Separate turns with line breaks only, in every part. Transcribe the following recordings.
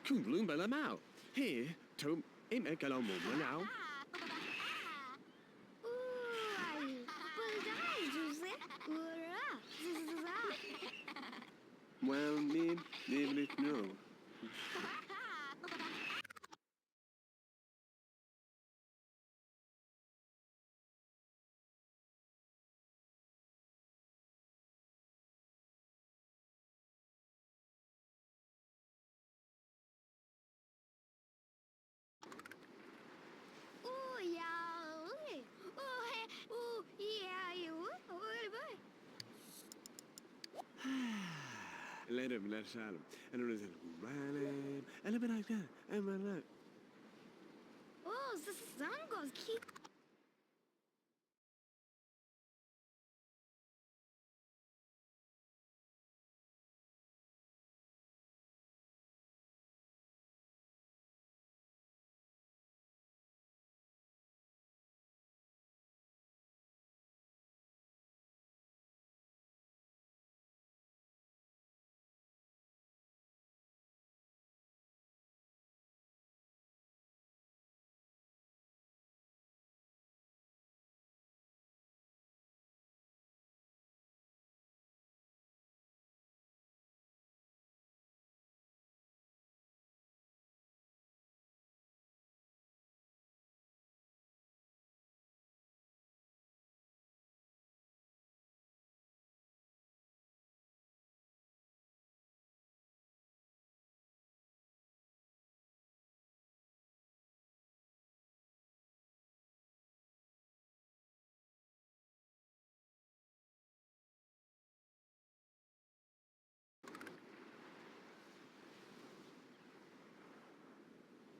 Kung bloom by the mouth. Here, to make a long moment now. Well, maybe no. Let him, let's have him. And it was a little bit like that. And my luck.
Oh, the sun goes keep.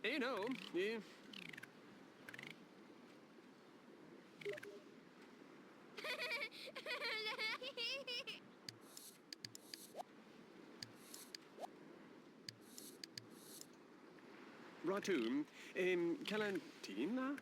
You know, yeah. Ratu, Calantina?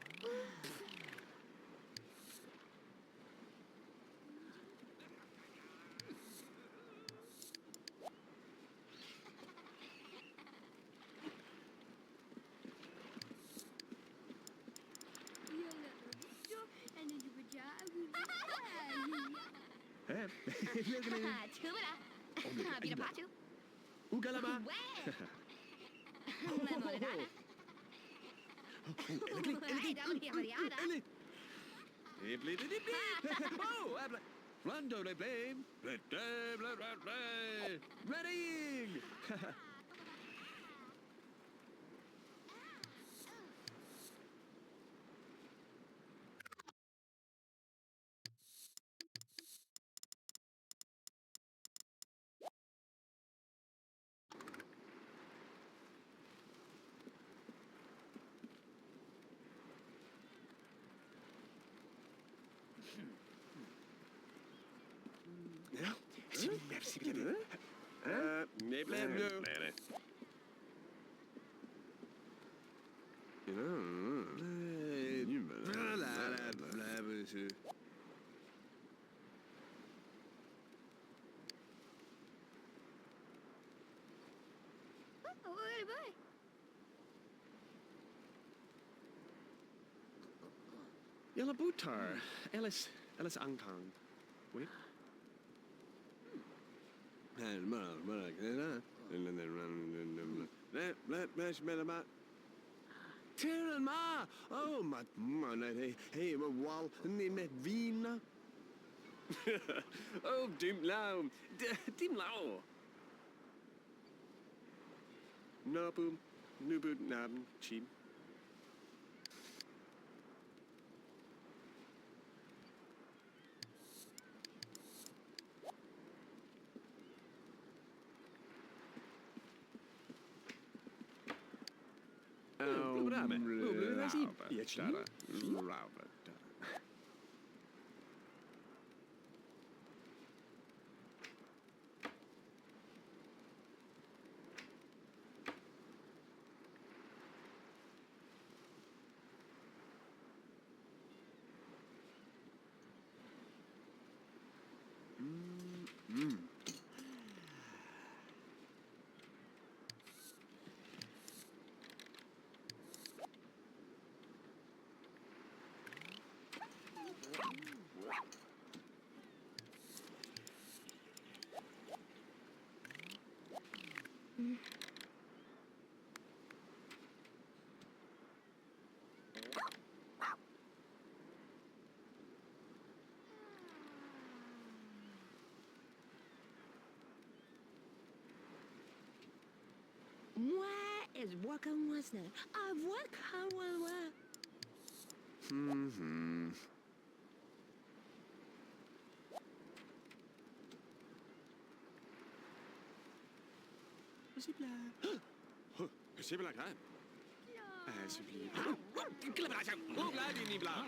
Ugalama. Oh, Rondo le blame. Ready.
Oh, bye.
Yalla butar. Ellis angkang. Wait. Tyrann ma! Oh, hey, wal, net vina. Oh, dim lao. Dim lao. Nabum, nubud nabum, chim. Oh,
Why is working was that? I work how well.
C'est blague, hein? C'est bien. Oh, là, il est blanc.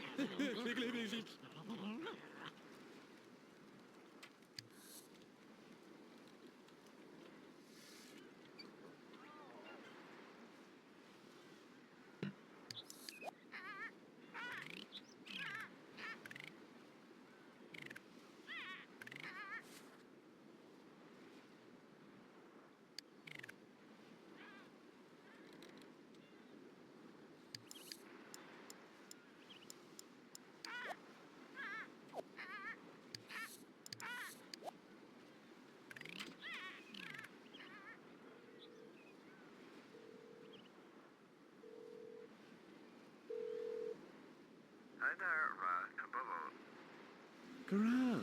Garang.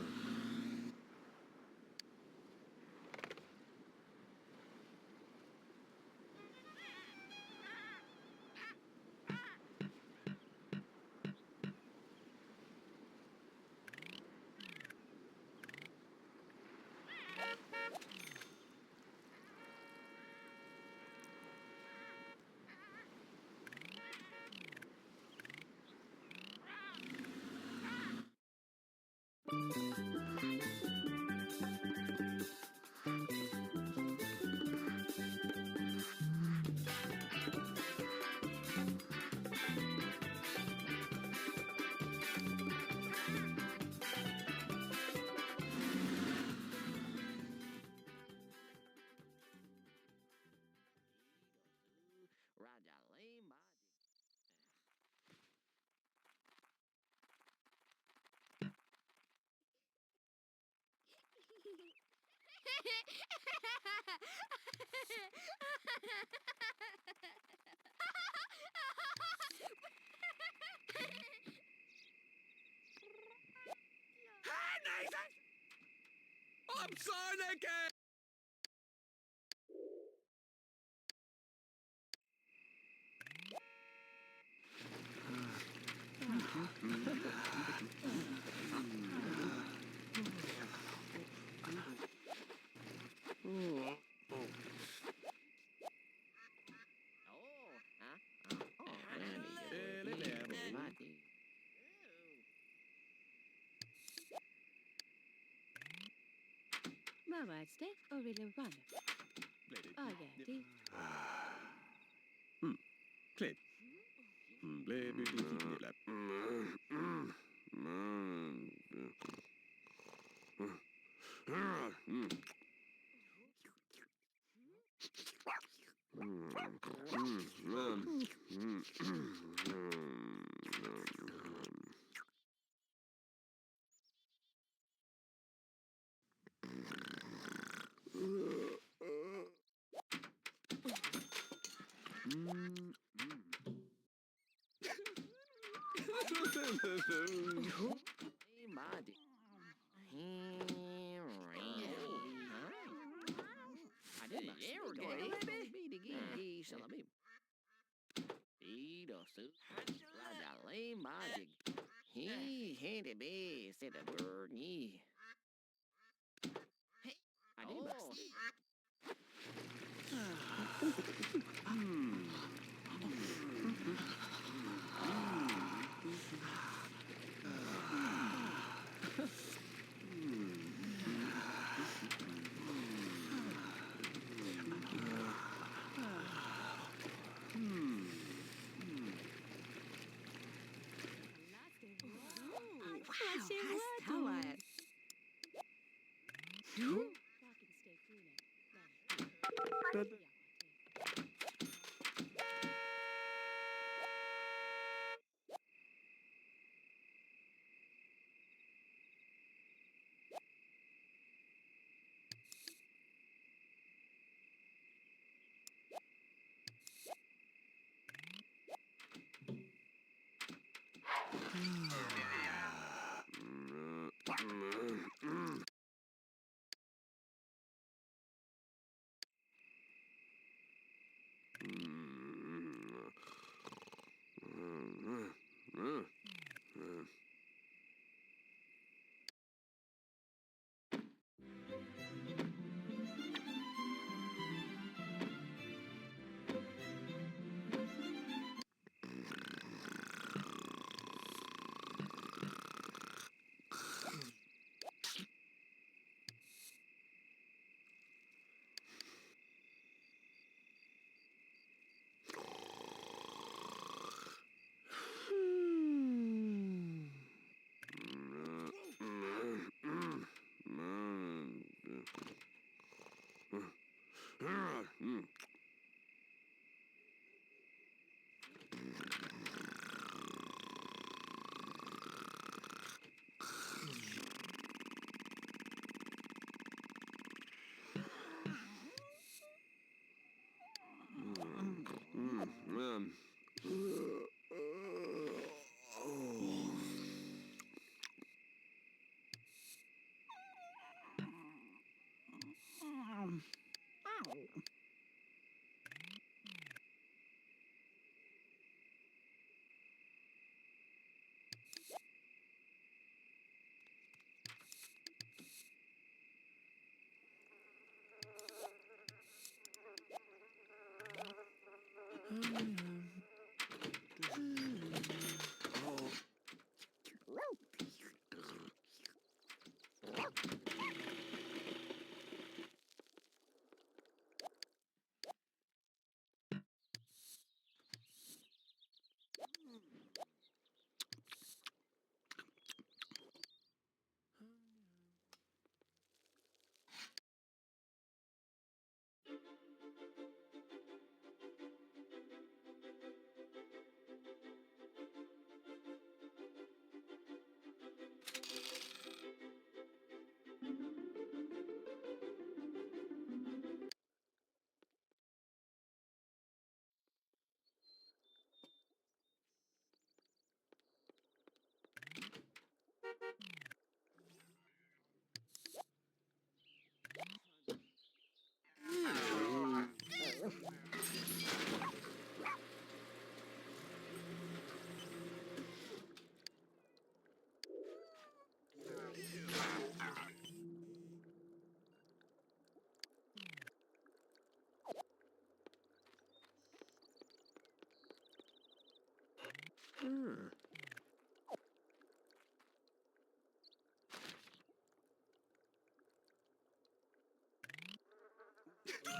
Raja lame
Sonic!
Bavardste och ville vara. Agati.
Kleed. Bleef u die knieën.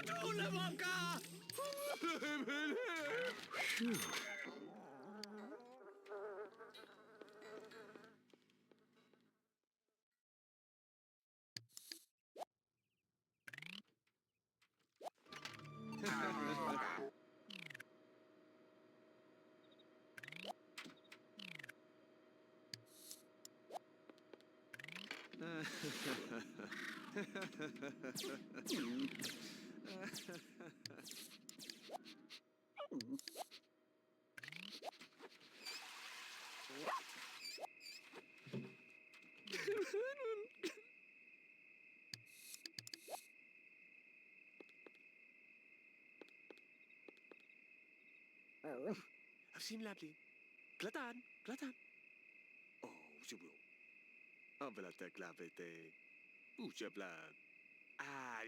Una boca! Phew. I've lovely. Glatan, glatan. Oh, je wil. Oh, wel te klavete. Oeh, je blad. Ah,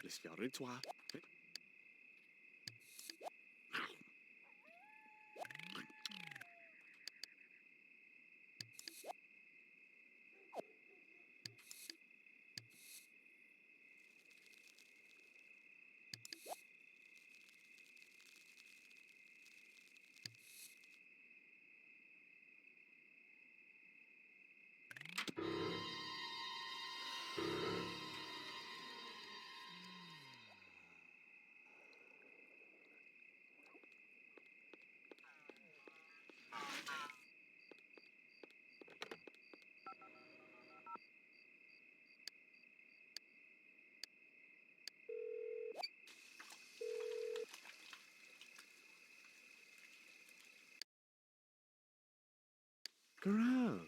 Laisse faire le toit. Girl.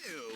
Ew.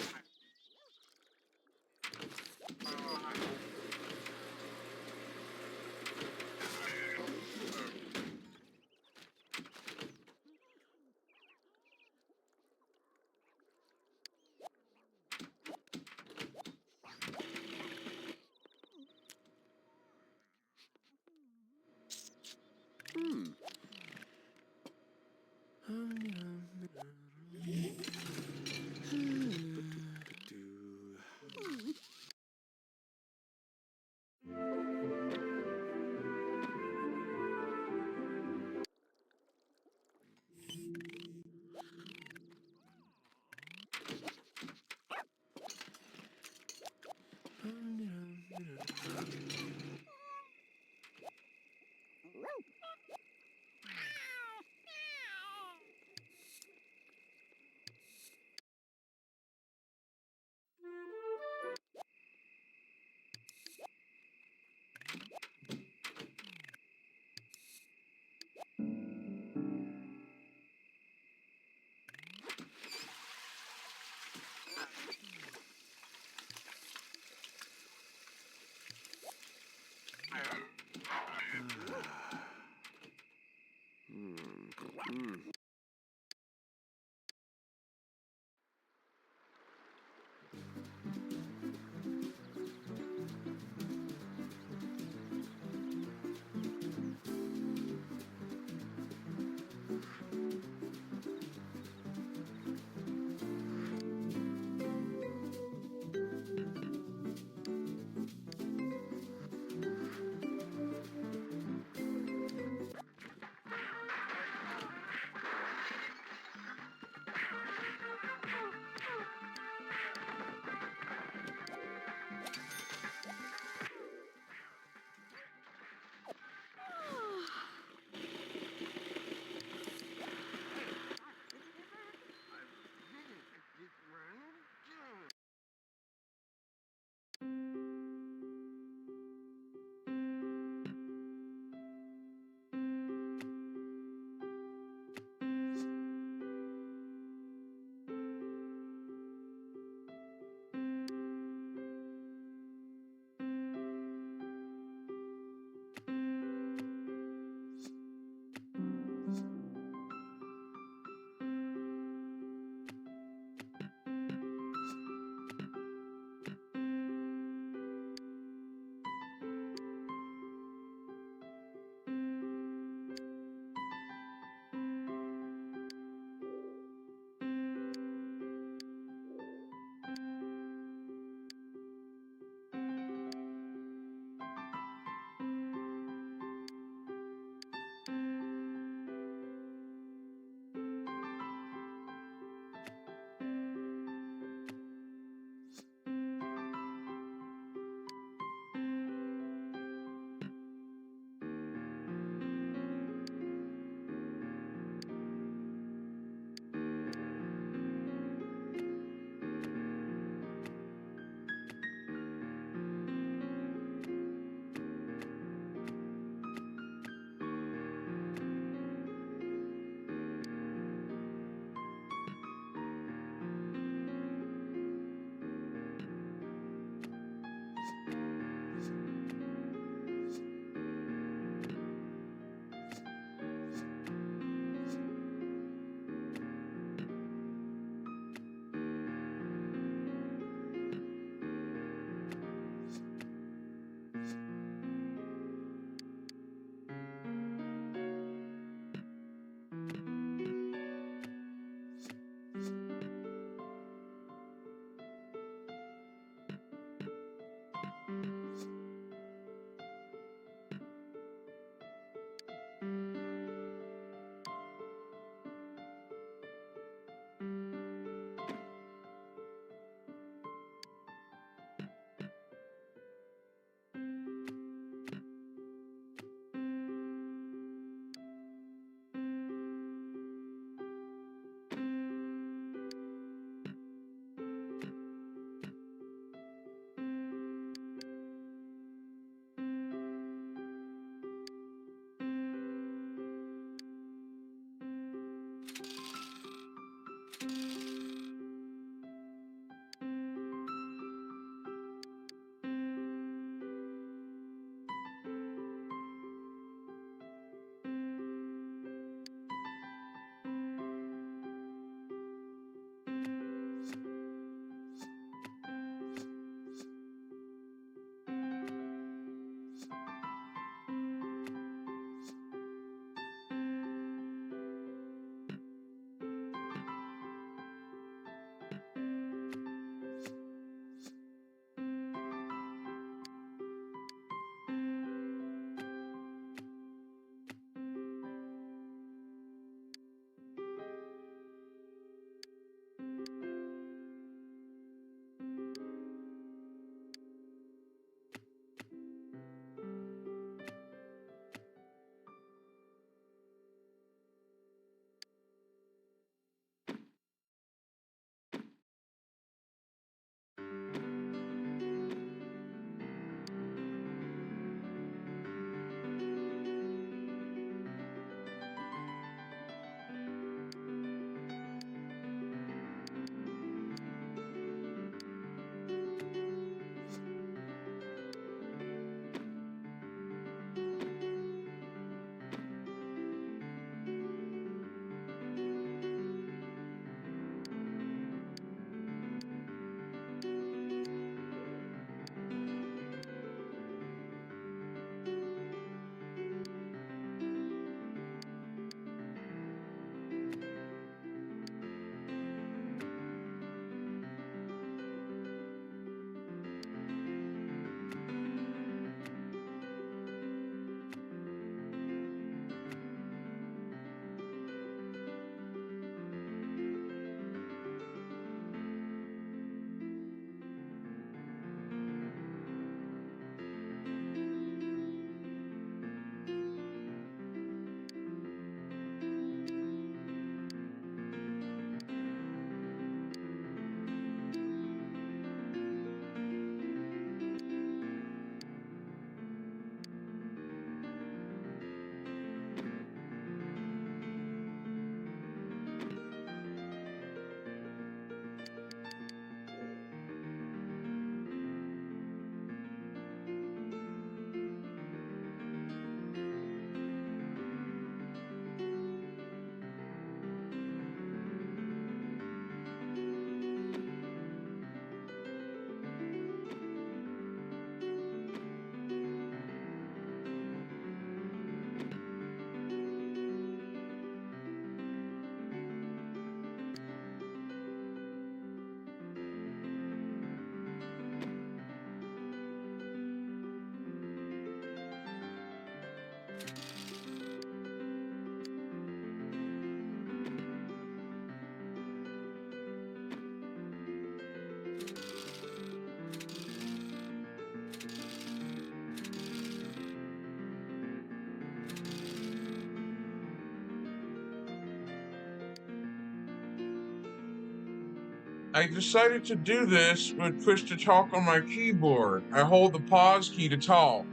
I decided to do this with push to talk on my keyboard. I hold the pause key to talk.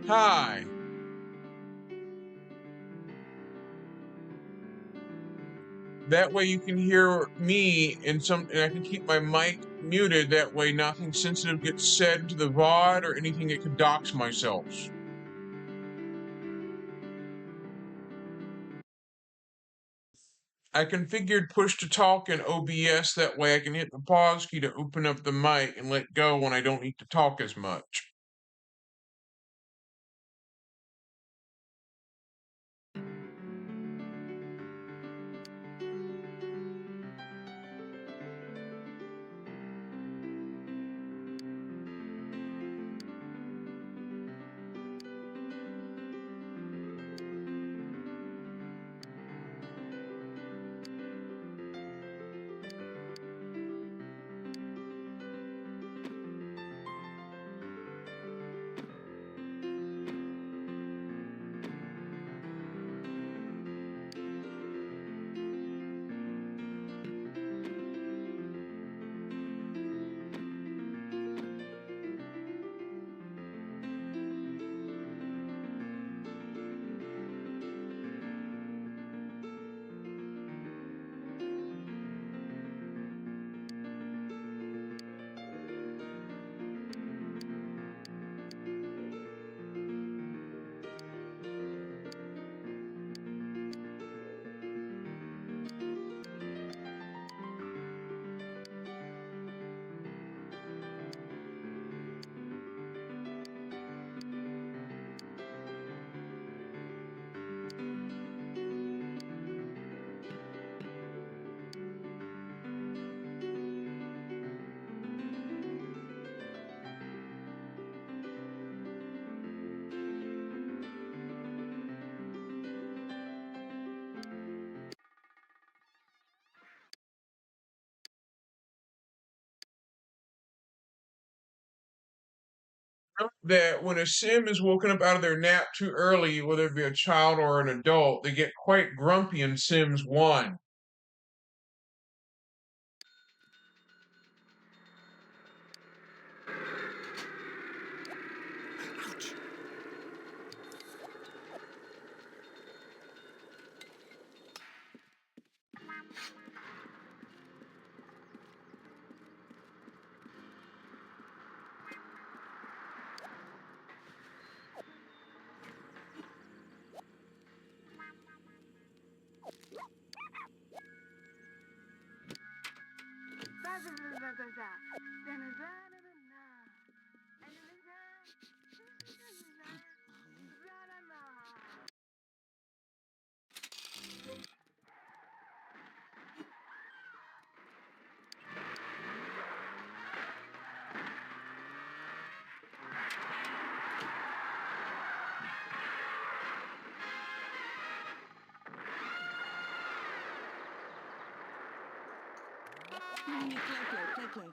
Hi. That way you can hear me and I can keep my mic muted. That way nothing sensitive gets said into the VOD or anything that could dox myself. I configured push to talk in OBS. That way I can hit the pause key to open up the mic and let go when I don't need to talk as much. That when a sim is woken up out of their nap too early, whether it be a child or an adult, they get quite grumpy in Sims 1.
Ouch.
Close.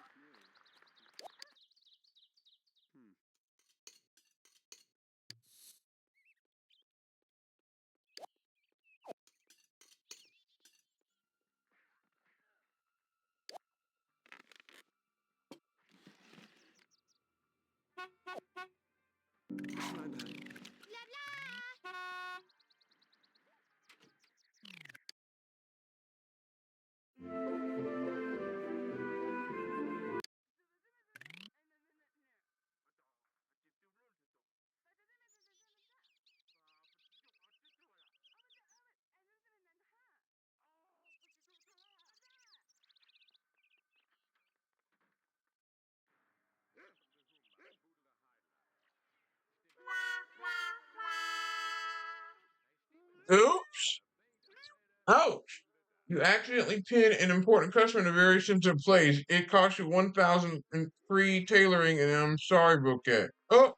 My bad.
Oops! Ouch! You accidentally pinned an important customer in a very sensitive place. It cost you 1,000 in free tailoring and I'm sorry, Bouquet. Oh!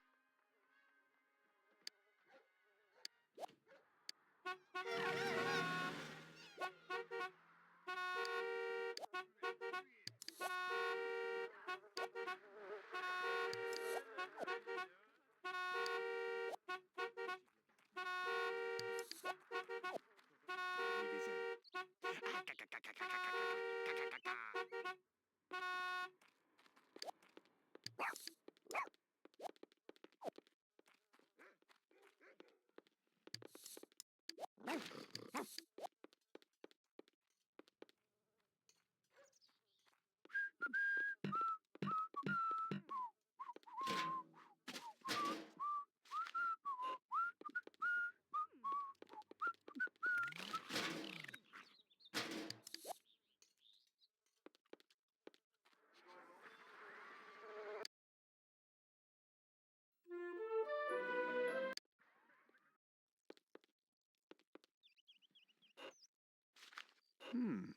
Hmm.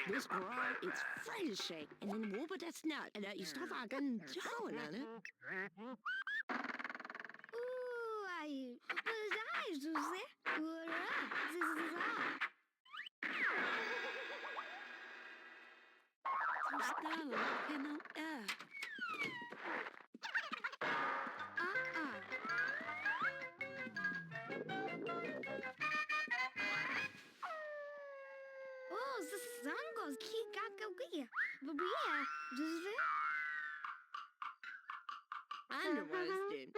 This grow, it's friendship. And then whoop it, that's not. And you start fucking towing on it.
Ooh, I. Wat is dat? Hoera, this is that.
Stella, you know,
Oh, this is Zango's key gagagia. But yeah, this is it.
Underwasted.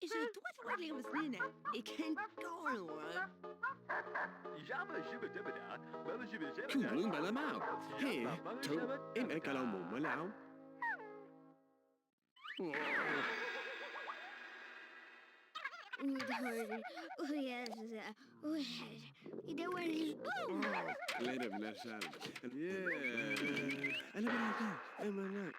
Is it what really was Nina? It can't go nowhere.
Chu Bloom by Lamau. Hey, to Im Ekalamo Malau.
Ooh, the hard. Oh, yes. Oh, the one is.
Later, Vanessa. Yeah. And I'm like,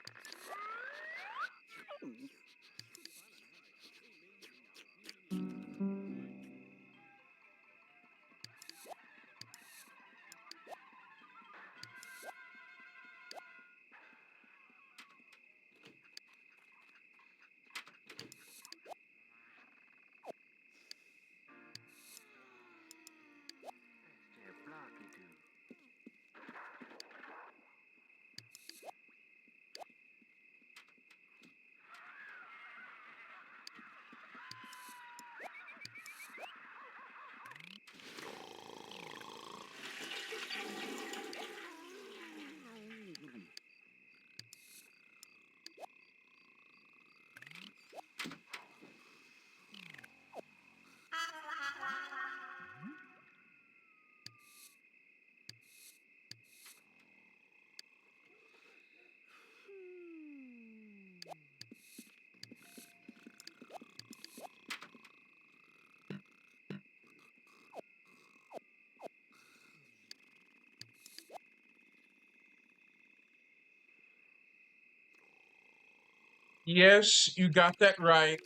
Yes, you got that right.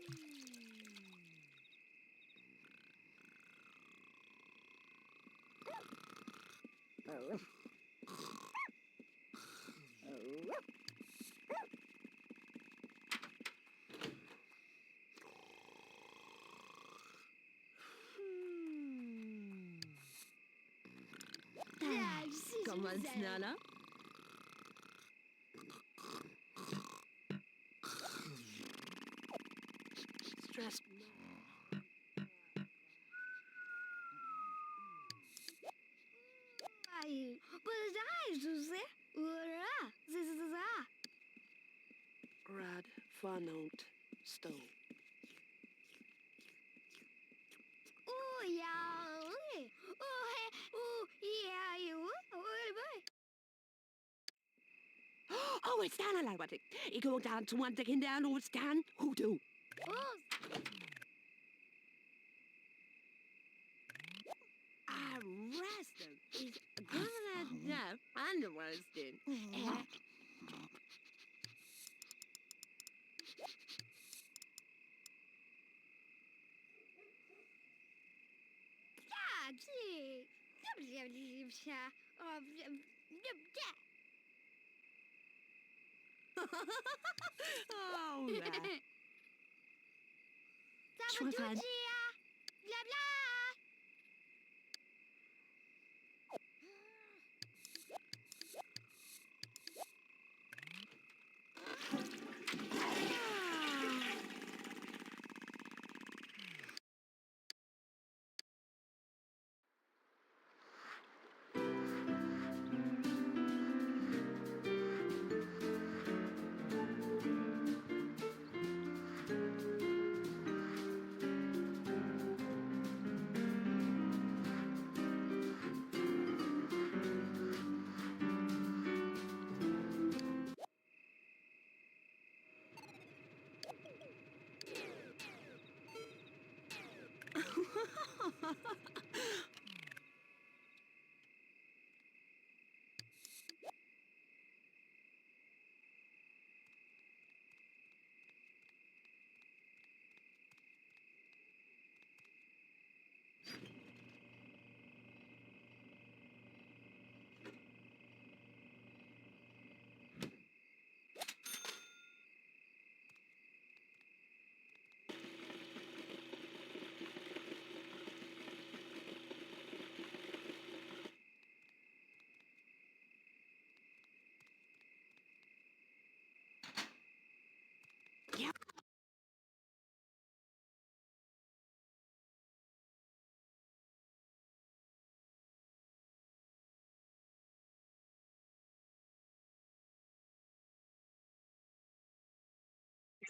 Come on, Snella. Stress.
I. But I do say. Hoera, this is that.
Rad, Farnout, Stone.
Oh, yeah. Okay. Oh, hey. Oh, yeah. You. Oh, bye.
Oh, it's down a lot about it. You go down to one thing down, oh, it's down. Who do?
Oh,
Arrested is going enough. Underwasted.
yeah, gee. Oh,
Oh, that.
Sabaduccia. Blah, blah.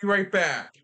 Be right back.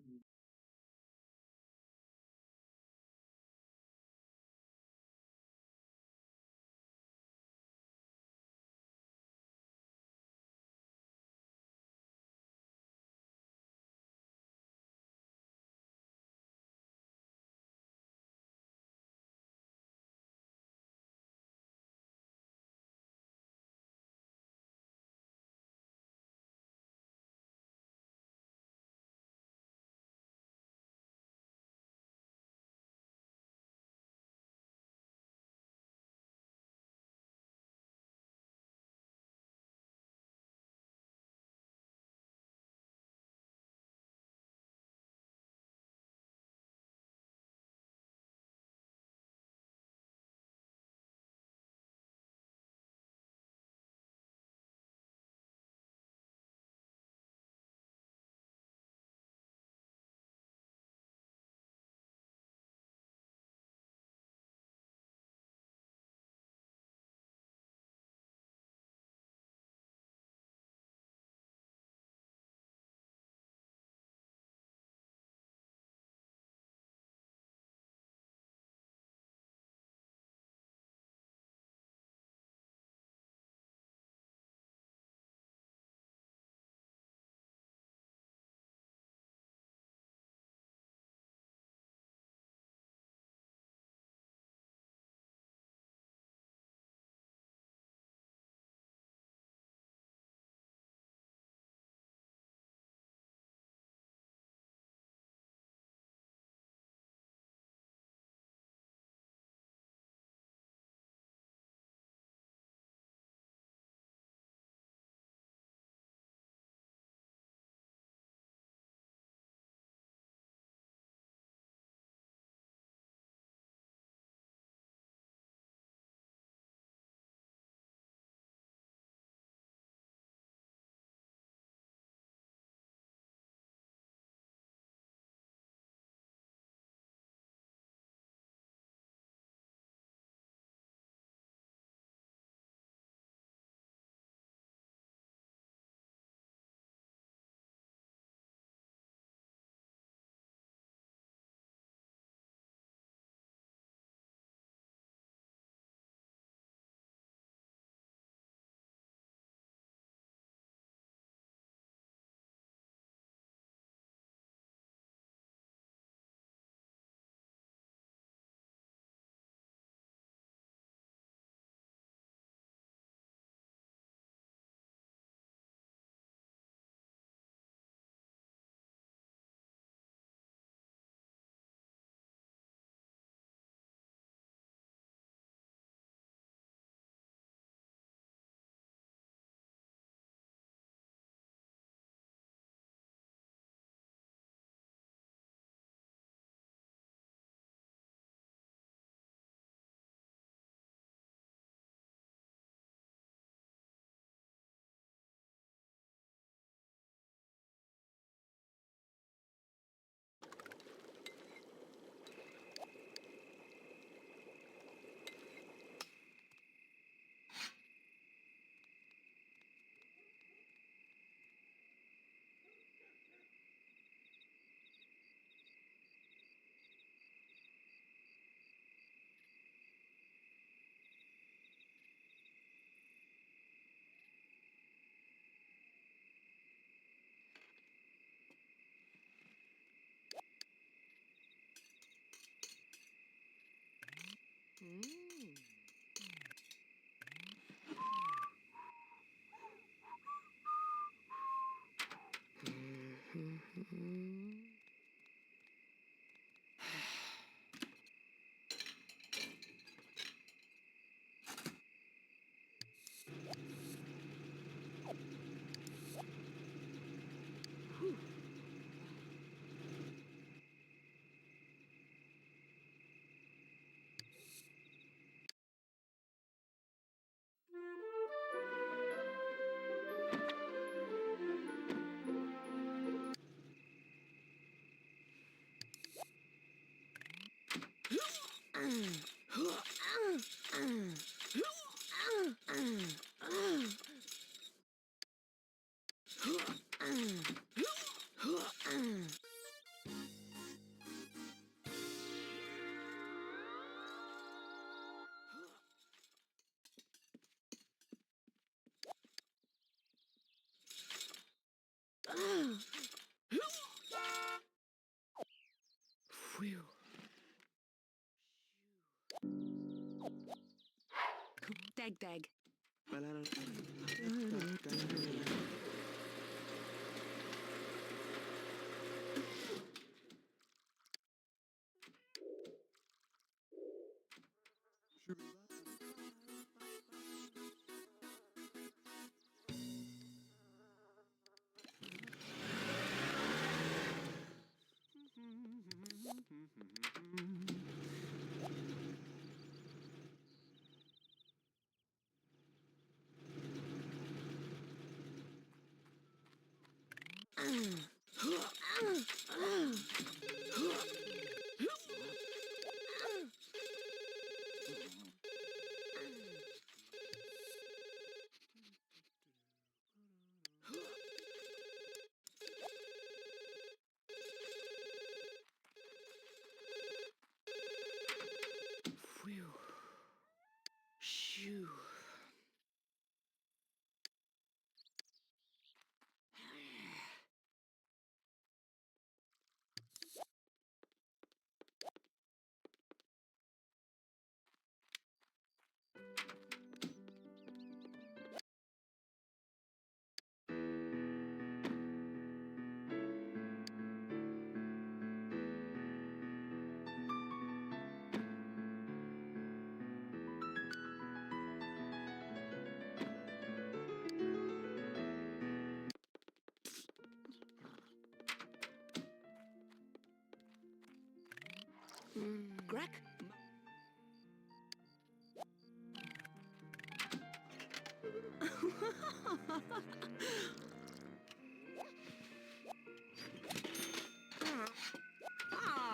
Dag dag. Phew. Shoo. Crack. Ah.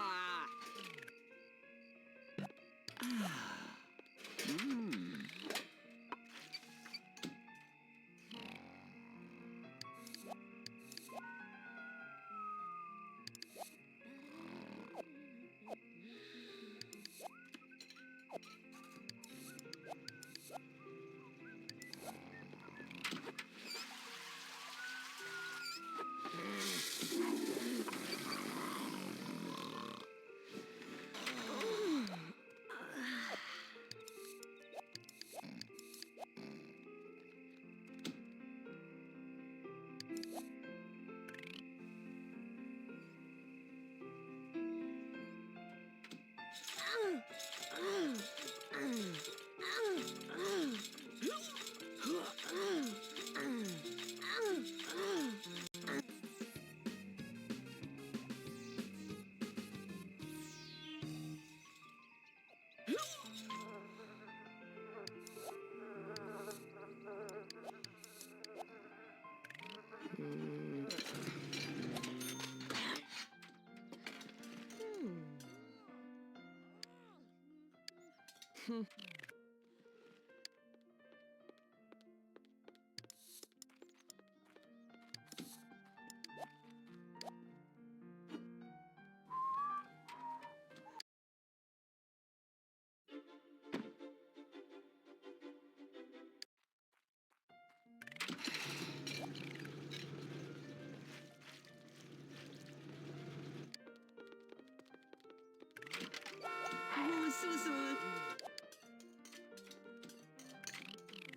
Oh, Susu.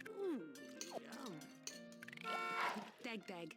Ooh, yum. Dag dag.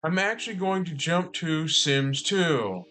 I'm actually going to jump to Sims 2.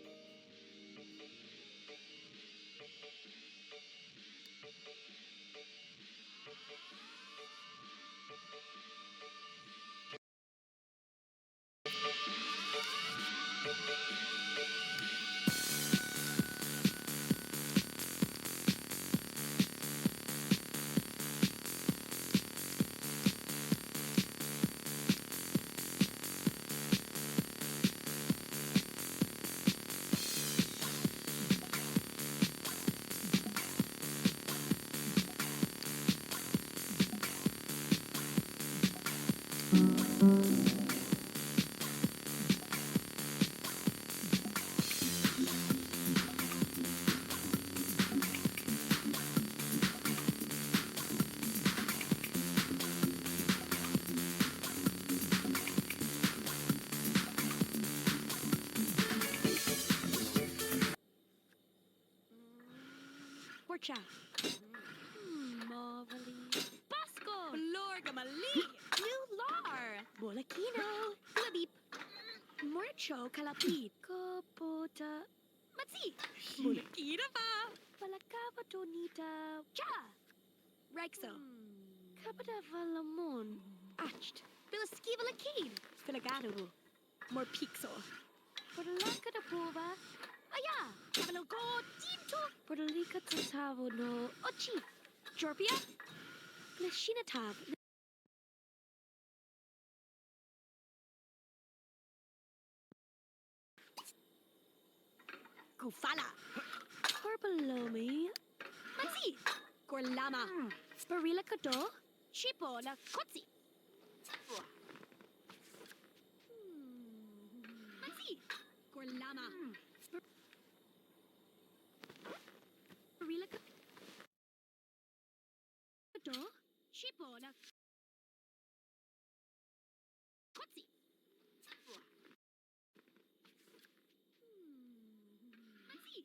Porcha. Marvelly. Basco. Blorgamali. New Lar. Bolakino. Blabip. Morcho Kalapit. Kopota. Matsi. Bolakina ba. Palakava Tonita. Cha. Rexo. Kapata Valamon. Acht. Bilaskiva Lakid. Filagado. More pixel. Porlaka da Pova. Aya. Cavalogo Tinto. Porlika Tatavo no. Ochi. Jorpia. Glashinatab. Gufala. Corbalomi. Matsi. Gorlama. Sparila Kado. Chipo la Kotsi. Matsi. Gorlama. Sparila Kado. Chipo la Kotsi. Matsi.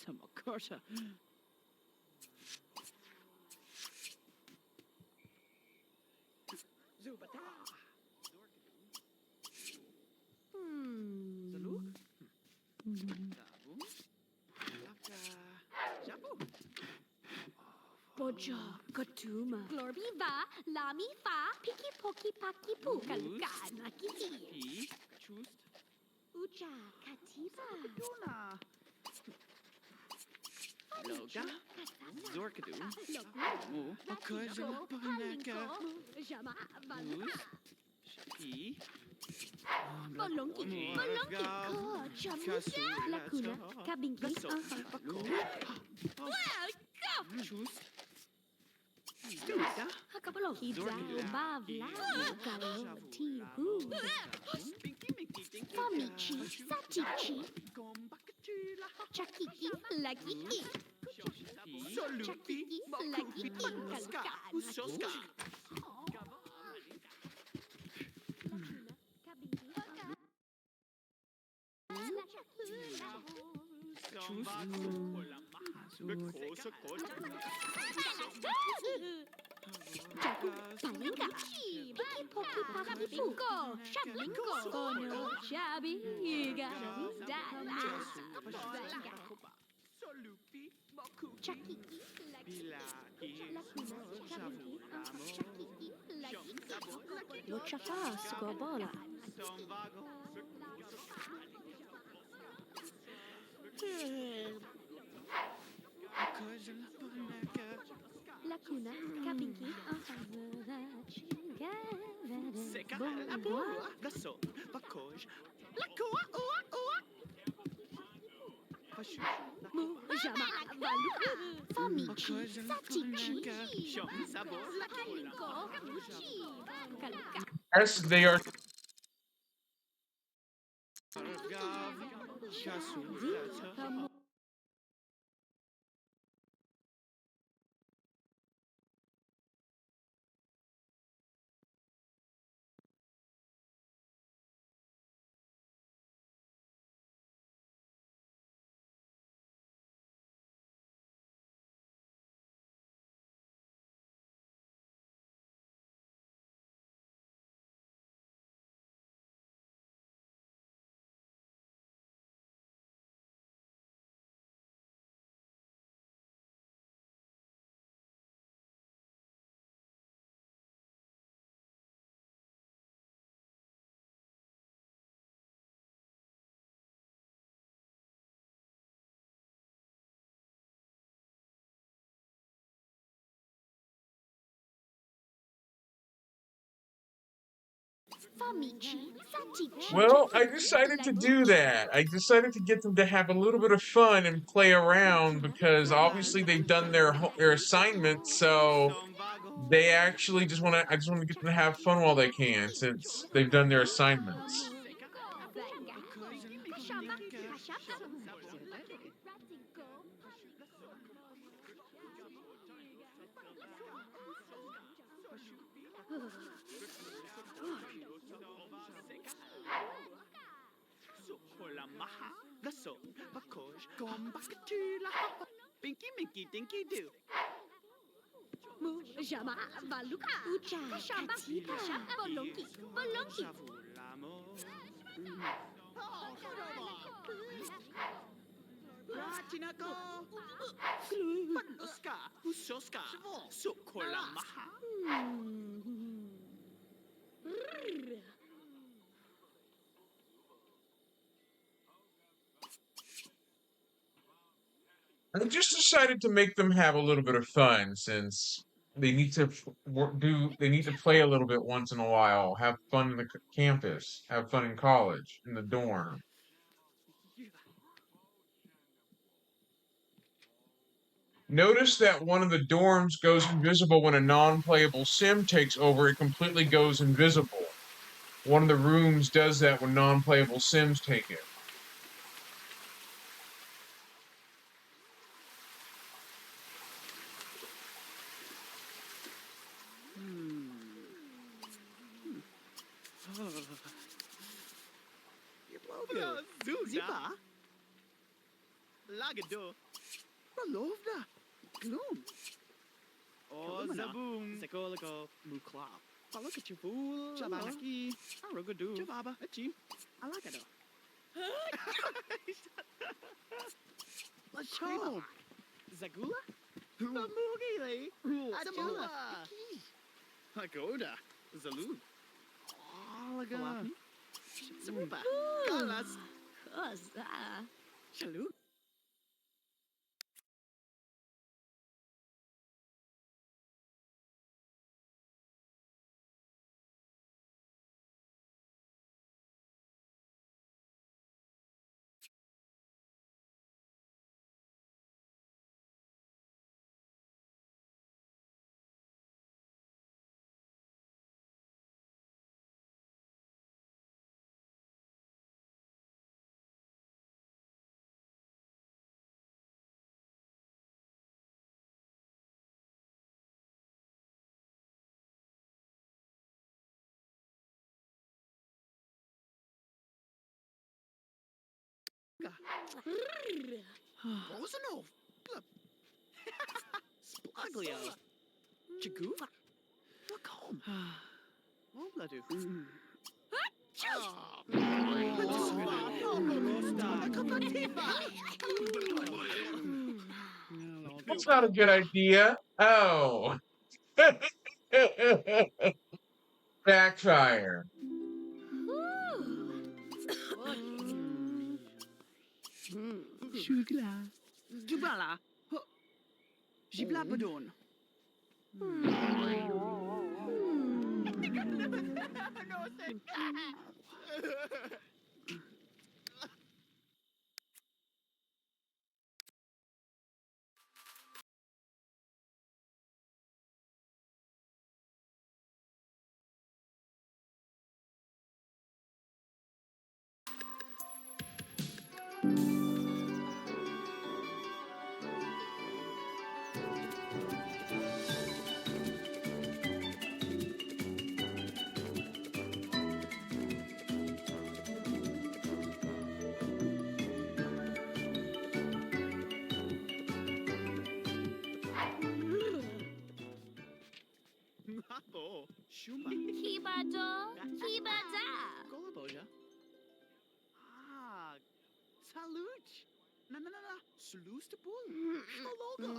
Some corta. Zubata. Zaluk. Dabu. Laka. Jabu.
Boja, Katuma. Glorby va, Lami fa, Piki Poki Paki Pu, Kalka, Nakiti.
Pi. Chust.
Ucha, Kativa.
Duna. Loga. Zorkadu. Mu. Akaja. Panaka.
Jama,
Luz. Pi.
Bolonki, Bolonki, Ko, Chamuka, Lakuna, Kabinki,
Bako.
Well, go!
Chust. Duda.
Hakapaloki, Bavla, Galo, Tibu,
Pinky Minky Dinky.
Famichi, Satichi,
Gombakatula.
Chakiki, Laki,
Solupi.
Laki,
Baluska. Usoska.
Palinga, Piki Poki Paki Puko, Shablingo, Ono, Shabiga, Dala,
Solupi. Baku.
Chakiki, Muchafa, Scobola. Lacuna, Kabinki,
Seca la bua, la so, bakoj, la koa, oa, oa.
Mu, Jama, Valuka, Famichi, Satichi,
Shom, sabo, la
Kalinko, Kamuchi, Kaluka.
Yes, they are.
gav, shasu,
Kamu
Well, I decided to do that. I decided to get them to have a little bit of fun and play around because obviously they've done their assignments, so they actually just want to. I just want to get them to have fun while they can since they've done their assignments.
Hola maha, the so, bakoj, gom bakatula, binky minky dinky do.
Jama Valuka. Ucha. Kashamba. Kashamba. Bolonki. Bolonki.
Ratinako, Panoska, Usoska, Sukola maha.
I just decided to make them have a little bit of fun since they need to they need to play a little bit once in a while, have fun in the campus, have fun in college, in the dorm. Notice that one of the dorms goes invisible when a non-playable sim takes over, it completely goes invisible. One of the rooms does that when non-playable sims take it.
Zipa, Lagado, Ralovna, Gloom. Oh, Zaboom, Zakolako, Mukla. Palakachifu, Chabanaki, Arugadu, Chababa, Achim, Alagado. Let's show. Zagula? Mugile, Azula, Pagoda, Zalu. Alaga. Zabuba, Galas, Shalu. Bosanov. Splaglio. Jaguva. Look home. Obladu.
That's not a good idea. Oh. Backfire.
Shugla. Jubala. Jibla Badon. Mapo. Shuma.
Hibado. Hibada.
Golaboja. Ah. Salut. Na na na na. Salus de bull. Shmologa.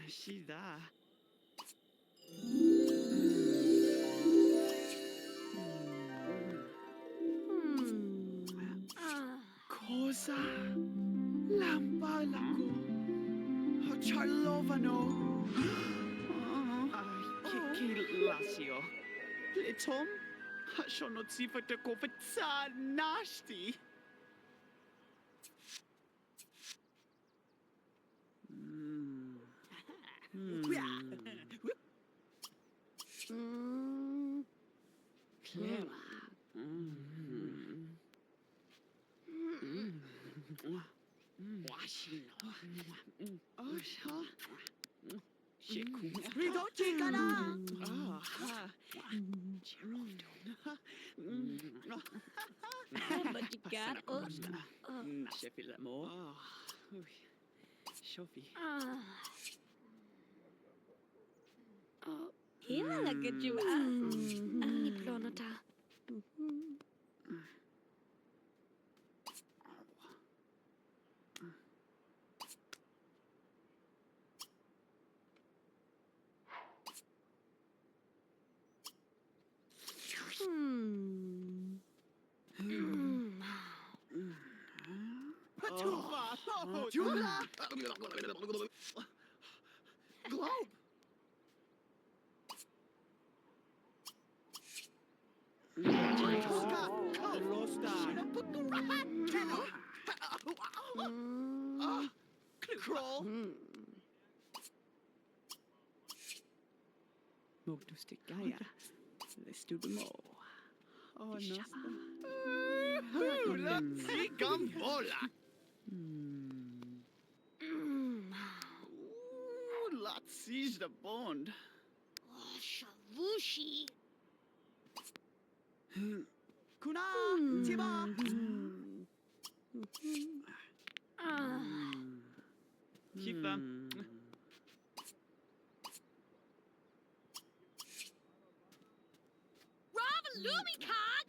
시다. Cosa lampalaco charlovano kilasio letom sono zifate kofetsa nasti.
Clever.
리도치가나.
Majikan.
Sheffield more. Shofi.
Hila kejua.
Iplonata.
Patufa. Jula. Globe. Losta. Crawl. Mogdustik Gaia. Let's do them all. Oh, no. Let's gambola. Let's seize the bond.
Shavushi.
Kuna, Tiba. Kifa.
Bravo, Lumicon!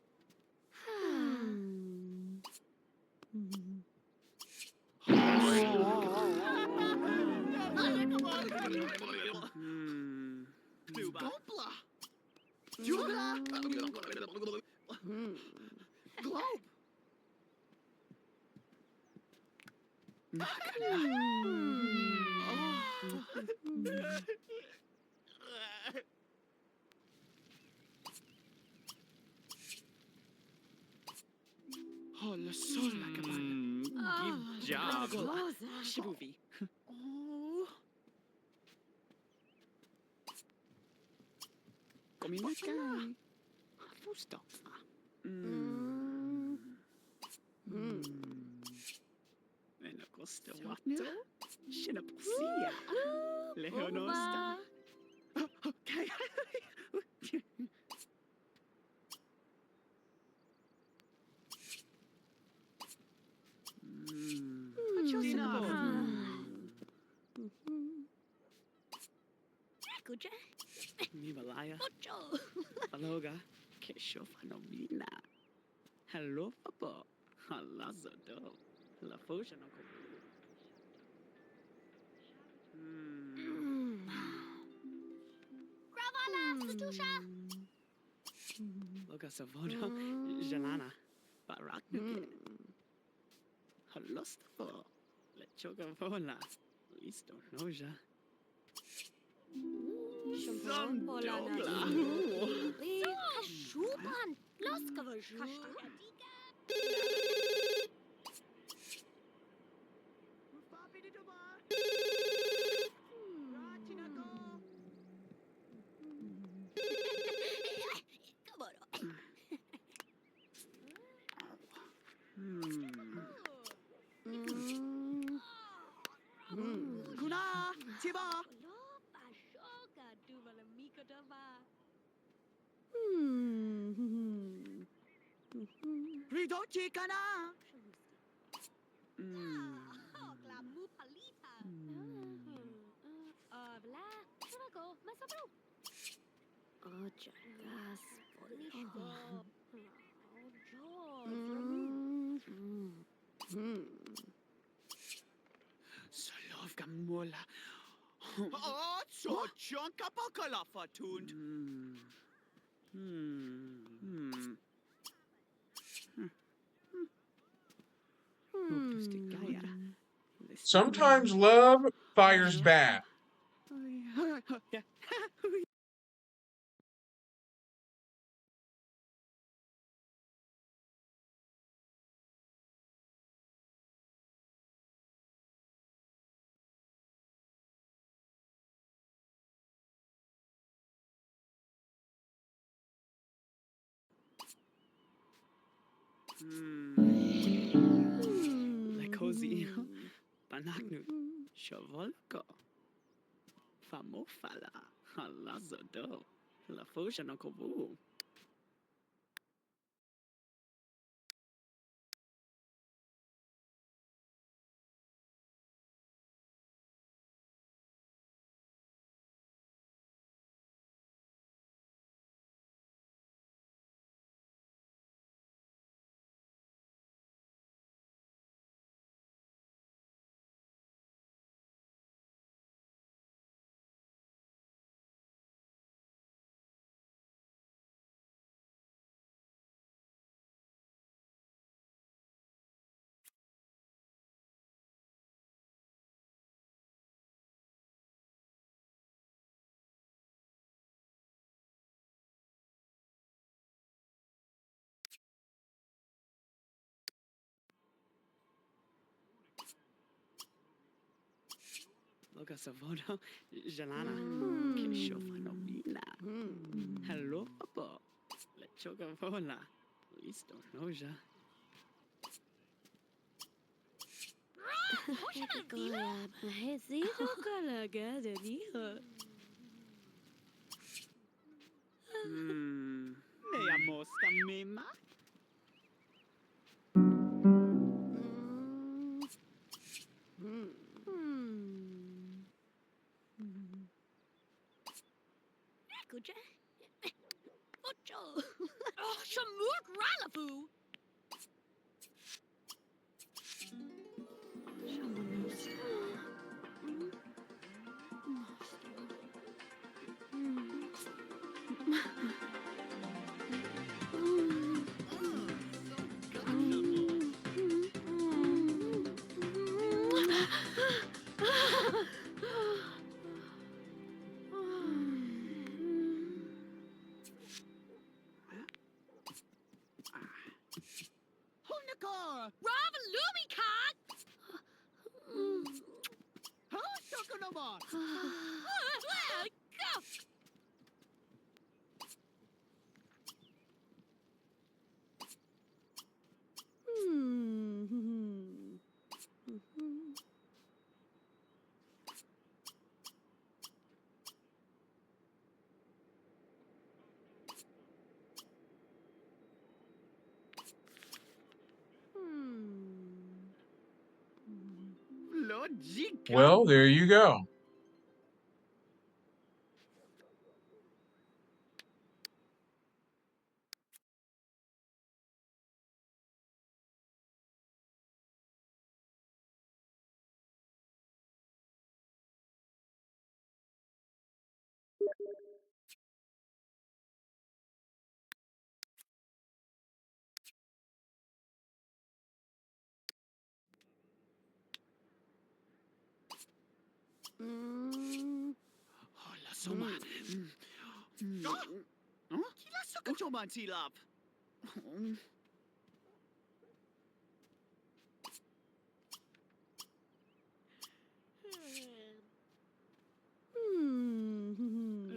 Gompla. Jula. Globe. Oh, la sola cabana. Give job. Shibuvi. Oh. Cominakai. Fusto. En Augusta Watto. Shinapusia. Leonosta. Okay.
Kuja.
Mimalaya.
Mucho.
Aloga. Kesho Fanomina. Hello, Papa. Halazado. La Fosha no.
Gravala, Satusha.
Loga Savono. Jalana. Barak Nuke. Halostafo. Lechoga Vola. Listo, Noja. Some dogla.
Kashuban. Los Kavashu.
Kuna, Tiba. Ridochi kana. Skamola. Oh, so chunk up a calafa tuned.
Sometimes love fires back.
La cozy. Panaknut. Shavolko. Famofala. Halazodo. La fosha no kobu. Loka Savono. Jalana. Kishofano Mina. Hello, Papa. La Chocavola. Listo, noja. Me mosca mema.
Oh, Shamut Ralafu!
Honakar.
Ravalumi Khan!
Huh? Shokunova.
Well, go!
Logica.
Well, there you go.
Hola, Soma. Huh? Kila Sokatoman Tilap.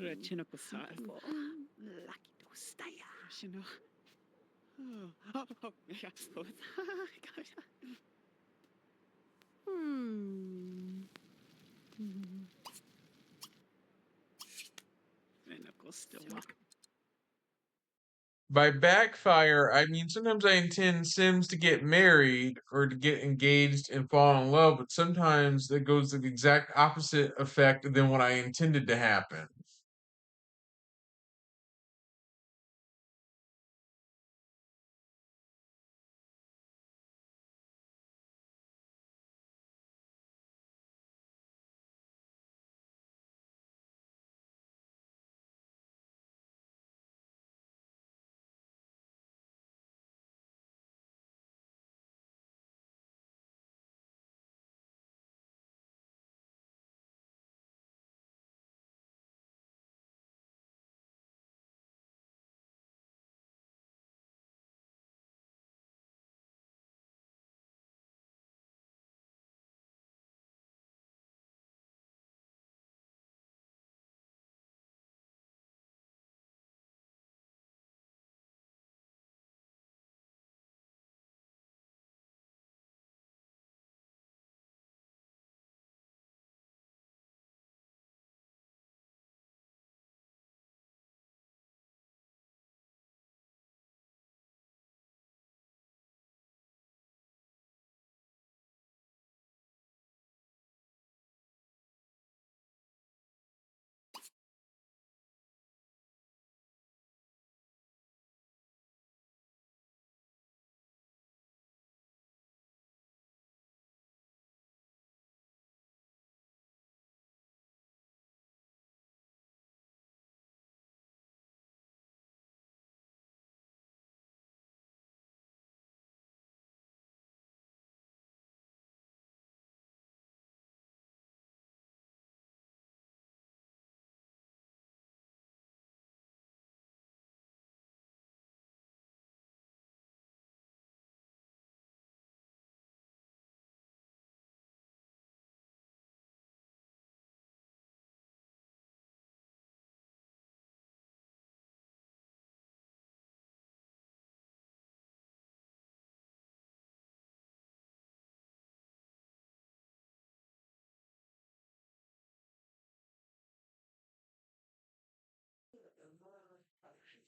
Rechino Pasarbo. Lucky to stay. You know. Oh, yeah, both. And of course, still walk.
By backfire, I mean sometimes I intend Sims to get married or to get engaged and fall in love, but sometimes that goes the exact opposite effect than what I intended to happen.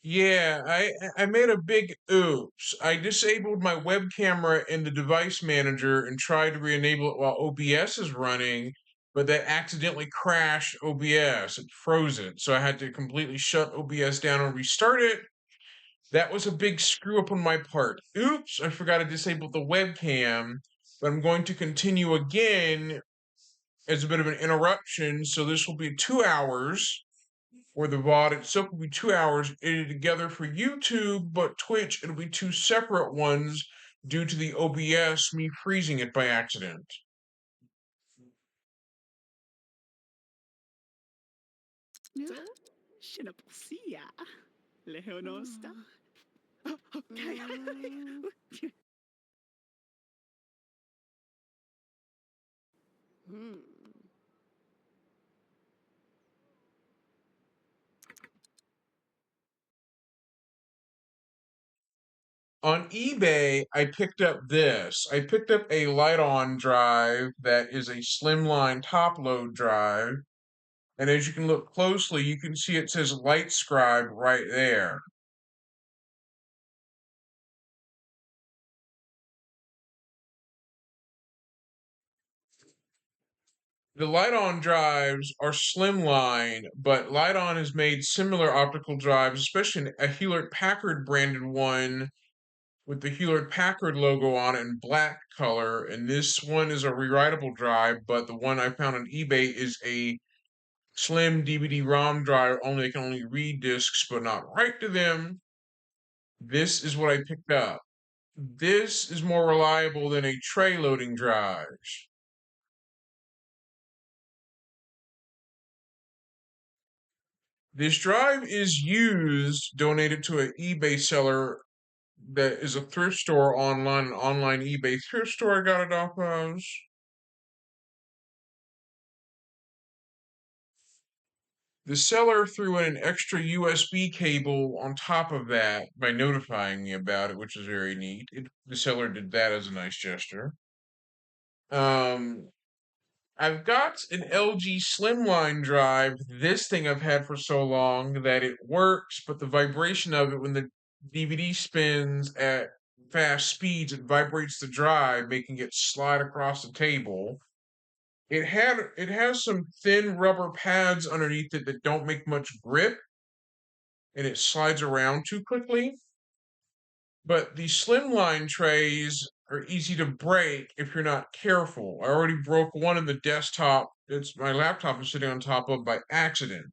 Yeah, I made a big oops. I disabled my web camera in the device manager and tried to re-enable it while OBS is running, but that accidentally crashed OBS. It froze it, so I had to completely shut OBS down and restart it. That was a big screw up on my part. Oops, I forgot to disable the webcam, but I'm going to continue again as a bit of an interruption, so this will be 2 hours where the VOD itself will be 2 hours edited together for YouTube, but Twitch it'll be two separate ones due to the OBS me freezing it by accident.
Shinapsia. Leonosta. Okay.
On eBay, I picked up this. I picked up a light-on drive that is a slimline top-load drive. And as you can look closely, you can see it says LightScribe right there. The Light-On drives are slimline, but Light-On has made similar optical drives, especially a Hewlett-Packard branded one with the Hewlett-Packard logo on it in black color. And this one is a rewritable drive, but the one I found on eBay is a slim DVD-ROM drive. Only they can only read discs, but not write to them. This is what I picked up. This is more reliable than a tray loading drive. This drive is used, donated to an eBay seller that is a thrift store online, an online eBay thrift store I got it off of. The seller threw in an extra USB cable on top of that by notifying me about it, which is very neat. The seller did that as a nice gesture. Um, I've got an LG Slimline drive. This thing I've had for so long that it works, but the vibration of it when the DVD spins at fast speeds, it vibrates the drive, making it slide across the table. It has some thin rubber pads underneath it that don't make much grip, and it slides around too quickly. But the slimline trays are easy to break if you're not careful. I already broke one in the desktop. It's my laptop is sitting on top of by accident.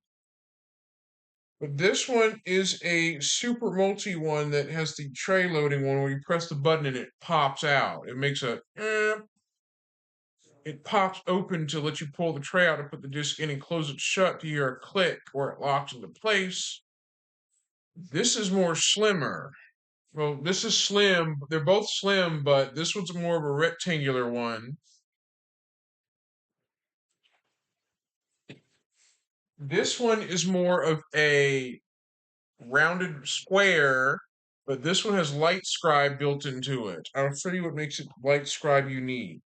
But this one is a super multi one that has the tray loading one where you press the button and it pops out. It makes a it pops open to let you pull the tray out and put the disc in and close it shut to hear a click where it locks into place. This is more slimmer. Well, this is slim. They're both slim, but this one's more of a rectangular one. This one is more of a rounded square, but this one has Light Scribe built into it. I'll show you what makes it Light Scribe unique.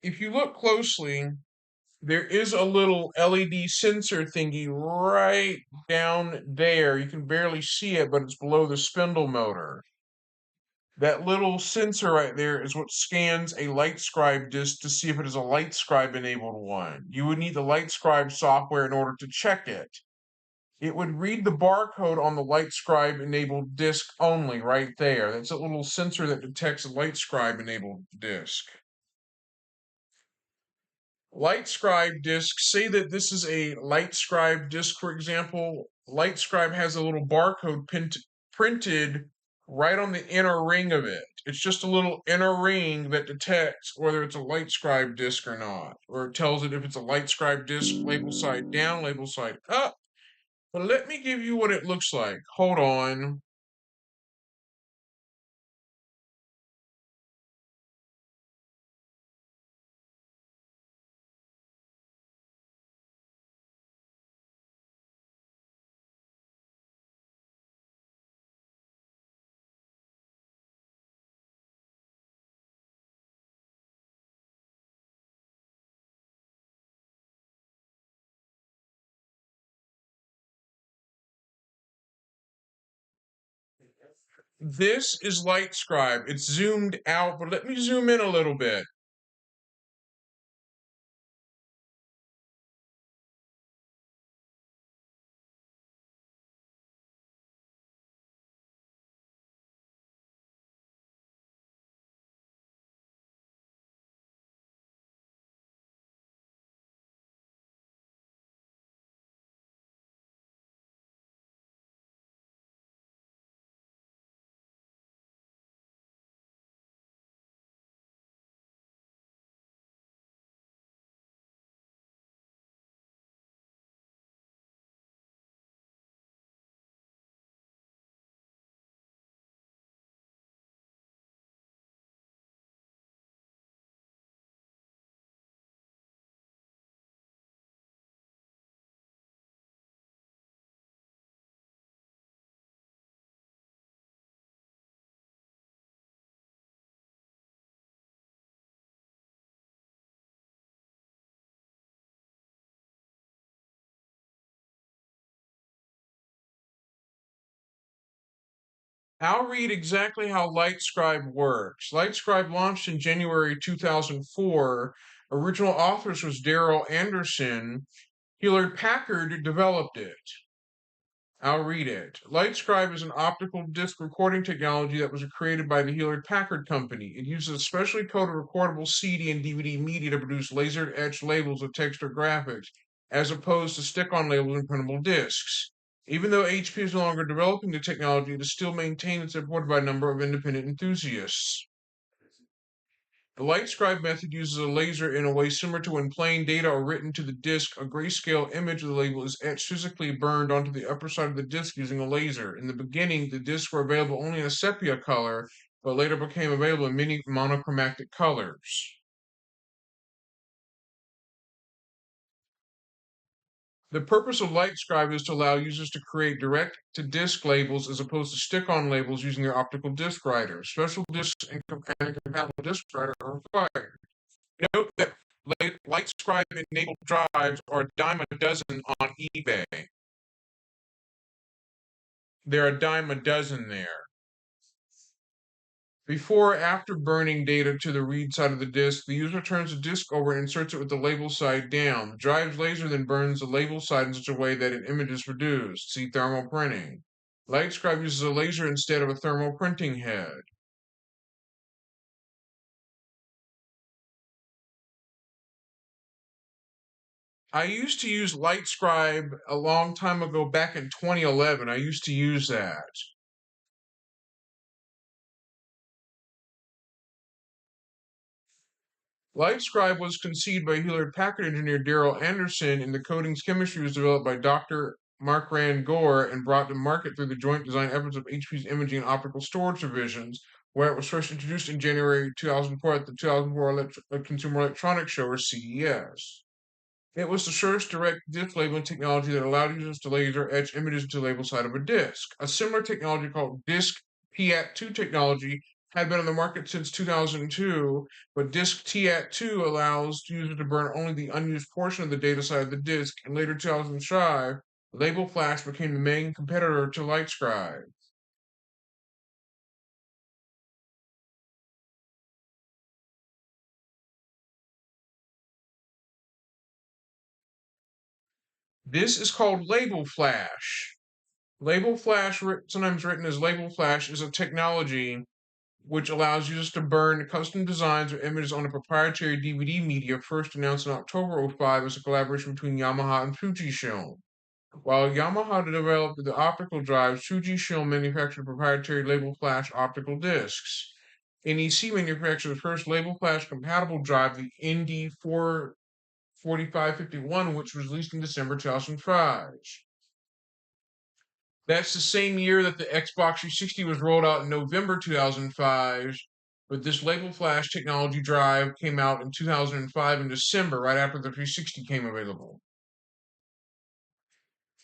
If you look closely, there is a little LED sensor thingy right down there. You can barely see it, but it's below the spindle motor. That little sensor right there is what scans a LightScribe disk to see if it is a LightScribe enabled one. You would need the LightScribe software in order to check it. It would read the barcode on the LightScribe enabled disk only right there. That's a little sensor that detects a LightScribe enabled disk. LightScribe disks, say that this is a LightScribe disk, for example. LightScribe has a little barcode printed right on the inner ring of it. It's just a little inner ring that detects whether it's a LightScribe disk or not, or it tells it if it's a LightScribe disk, label side down, label side up. But let me give you what it looks like. Hold on. This is LightScribe. It's zoomed out, but let me zoom in a little bit. I'll read exactly how LightScribe works. LightScribe launched in January 2004. Original authors was Daryl Anderson. Hewlett Packard developed it. I'll read it. LightScribe is an optical disc recording technology that was created by the Hewlett Packard Company. It uses a specially coded recordable CD and DVD media to produce laser etched labels with text or graphics, as opposed to stick-on labels and printable discs. Even though HP is no longer developing the technology, it is still maintained and supported by a number of independent enthusiasts. The LightScribe method uses a laser in a way similar to when plain data are written to the disk. A grayscale image of the label is etched physically burned onto the upper side of the disk using a laser. In the beginning, the discs were available only in a sepia color, but later became available in many monochromatic colors. The purpose of LightScribe is to allow users to create direct-to-disk labels as opposed to stick-on labels using their optical disk writer. Special disks and compatible disk writer are required. Note that LightScribe-enabled drives are a dime a dozen on eBay. There are a dime a dozen there. Before or after burning data to the read side of the disk, the user turns the disk over and inserts it with the label side down. The drive's laser then burns the label side in such a way that an image is produced. See thermal printing. LightScribe uses a laser instead of a thermal printing head. I used to use LightScribe a long time ago, back in 2011. I used to use that. LightScribe was conceived by Hewlett Packard engineer Daryl Anderson, and the coatings chemistry was developed by Dr. Mark Rand Gore and brought to market through the joint design efforts of HP's Imaging and Optical Storage divisions, where it was first introduced in January 2004 at the 2004 Consumer Electronics Show, or CES. It was the first direct disk labeling technology that allowed users to laser etch images into the label side of a disk. A similar technology called Disk TAT2 technology had been on the market since 2002, but Disk TAT2 allows users to burn only the unused portion of the data side of the disk. In later 2005, Label Flash became the main competitor to LightScribe. This is called Label Flash. Label Flash, sometimes written as Label Flash, is a technology which allows users to burn custom designs or images on a proprietary DVD media, first announced in October 2005 as a collaboration between Yamaha and Fujifilm. While Yamaha developed the optical drives, Fujifilm manufactured proprietary Label Flash optical discs. NEC manufactured the first Label Flash compatible drive, the ND4551, which was released in December 2005. That's the same year that the Xbox 360 was rolled out in November 2005, but this Label Flash technology drive came out in 2005 in December, right after the 360 came available.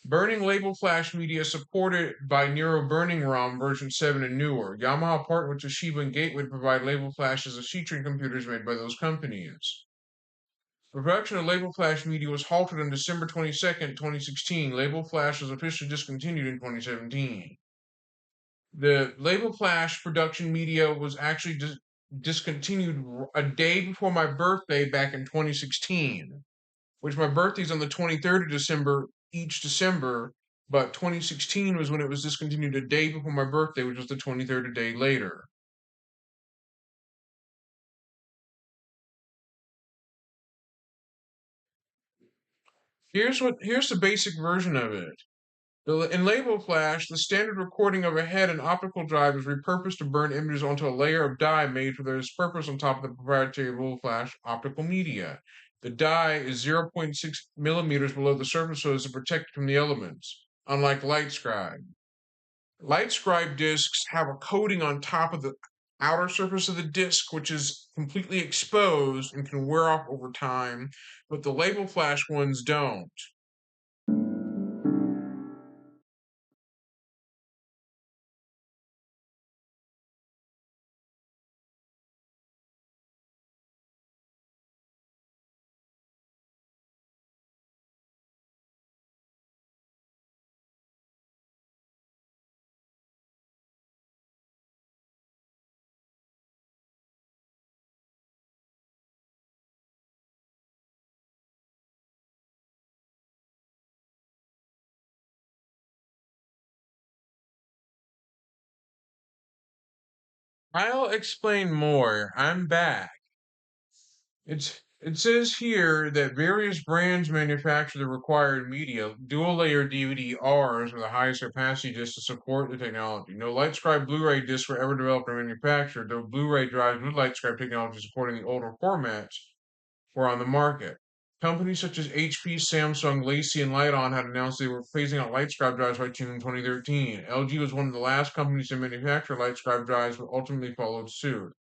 Burning Label Flash media is supported by Nero Burning ROM version 7 and newer. Yamaha partnered with Toshiba and Gateway to provide Label Flashes as featuring computers made by those companies. Production of Label Flash media was halted on December 22, 2016. Label Flash was officially discontinued in 2017. The label flash production media was actually discontinued a day before my birthday back in 2016, which my birthday's on the 23rd of December each December, but 2016 was when it was discontinued a day before my birthday, which was the 23rd a day later. Here's the basic version of it. In Label Flash, the standard recording of a head and optical drive is repurposed to burn images onto a layer of dye made for this purpose on top of the proprietary Label Flash optical media. The dye is 0.6 millimeters below the surface so as to protect it from the elements, unlike LightScribe. LightScribe discs have a coating on top of the outer surface of the disc, which is completely exposed and can wear off over time, but the Label Flash ones don't. I'll explain more. I'm back. It says here that various brands manufacture the required media, dual layer DVD Rs with the highest capacity disc to support the technology. No LightScribe Blu-ray discs were ever developed or manufactured, though Blu-ray drives with LightScribe technology supporting the older formats were on the market. Companies such as HP, Samsung, Lacey, and Lite-On had announced they were phasing out LightScribe drives by June 2013. LG was one of the last companies to manufacture LightScribe drives, but ultimately followed suit.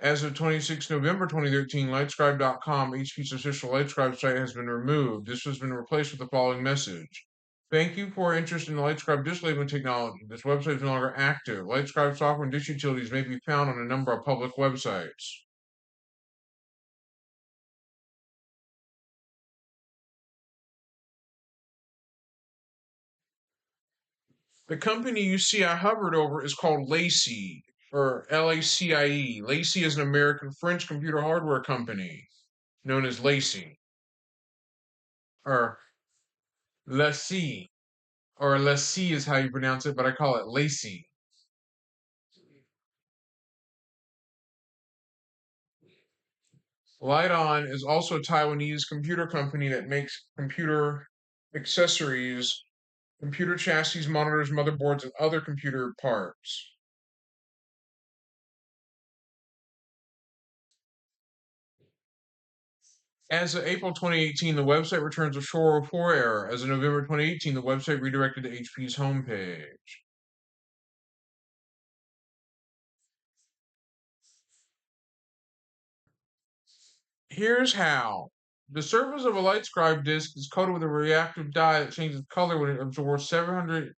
As of 26 November 2013, Lightscribe.com, HP's official Lightscribe site, has been removed. This has been replaced with the following message. Thank you for your interest in the Lightscribe disk labeling technology. This website is no longer active. Lightscribe software and disk utilities may be found on a number of public websites. The company you see I hovered over is called Lacey, or LACIE. Lacey is an American French computer hardware company known as Lacey, or Lacey, or Lacey is how you pronounce it, but I call it Lacey. Lite-On is also a Taiwanese computer company that makes computer accessories, computer chassis, monitors, motherboards, and other computer parts. As of April 2018, the website returns a show04 error. As of November 2018, the website redirected to HP's homepage. Here's how. The surface of a LightScribe disk is coated with a reactive dye that changes color when it absorbs 780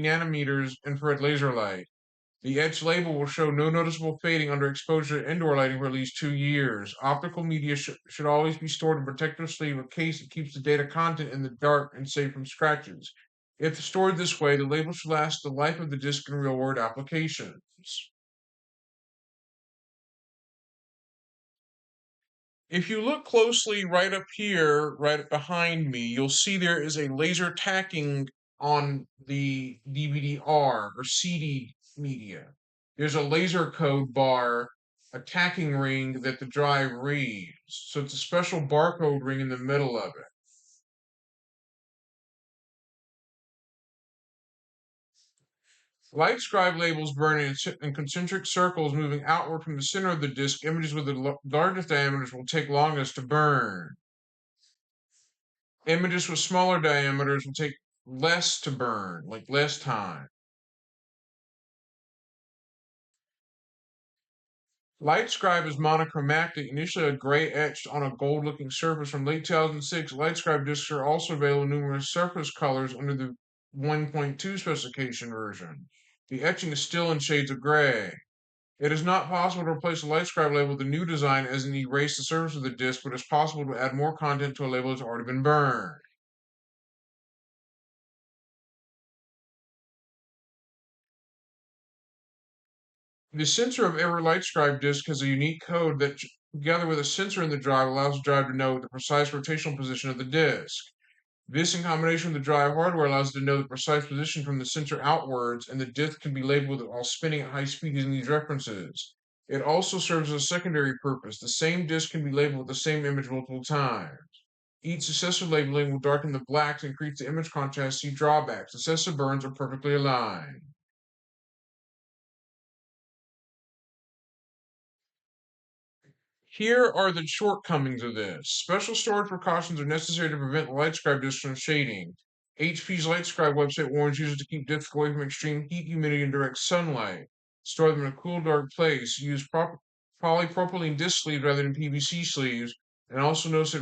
nanometers infrared laser light. The etched label will show no noticeable fading under exposure to indoor lighting for at least 2 years. Optical media should always be stored in a protective sleeve, a case that keeps the data content in the dark and safe from scratches. If stored this way, the label should last the life of the disk in real-world applications. If you look closely right up here, right behind me, you'll see there is a laser tacking on the DVD-R or CD media. There's a laser code bar, a tacking ring that the drive reads. So it's a special barcode ring in the middle of it. Light scribe labels burn in concentric circles moving outward from the center of the disk. Images with the largest diameters will take longest to burn. Images with smaller diameters will take less to burn, like less time. LightScribe is monochromatic, initially a gray etched on a gold looking surface. From late 2006, LightScribe discs are also available in numerous surface colors under the 1.2 specification version. The etching is still in shades of gray. It is not possible to replace a LightScribe label with a new design as in erase the surface of the disc, but it's possible to add more content to a label that's already been burned. The sensor of every LightScribe disk has a unique code that, together with a sensor in the drive, allows the drive to know the precise rotational position of the disk. This, in combination with the drive hardware, allows it to know the precise position from the sensor outwards, and the disk can be labeled while spinning at high speed using these references. It also serves as a secondary purpose. The same disk can be labeled with the same image multiple times. Each successive labeling will darken the blacks and increase the image contrast. See drawbacks. Successive burns are perfectly aligned. Here are the shortcomings of this. Special storage precautions are necessary to prevent the LightScribe disk from shading. HP's LightScribe website warns users to keep disks away from extreme heat, humidity, and direct sunlight. Store them in a cool, dark place. Use polypropylene disk sleeves rather than PVC sleeves. And also notice that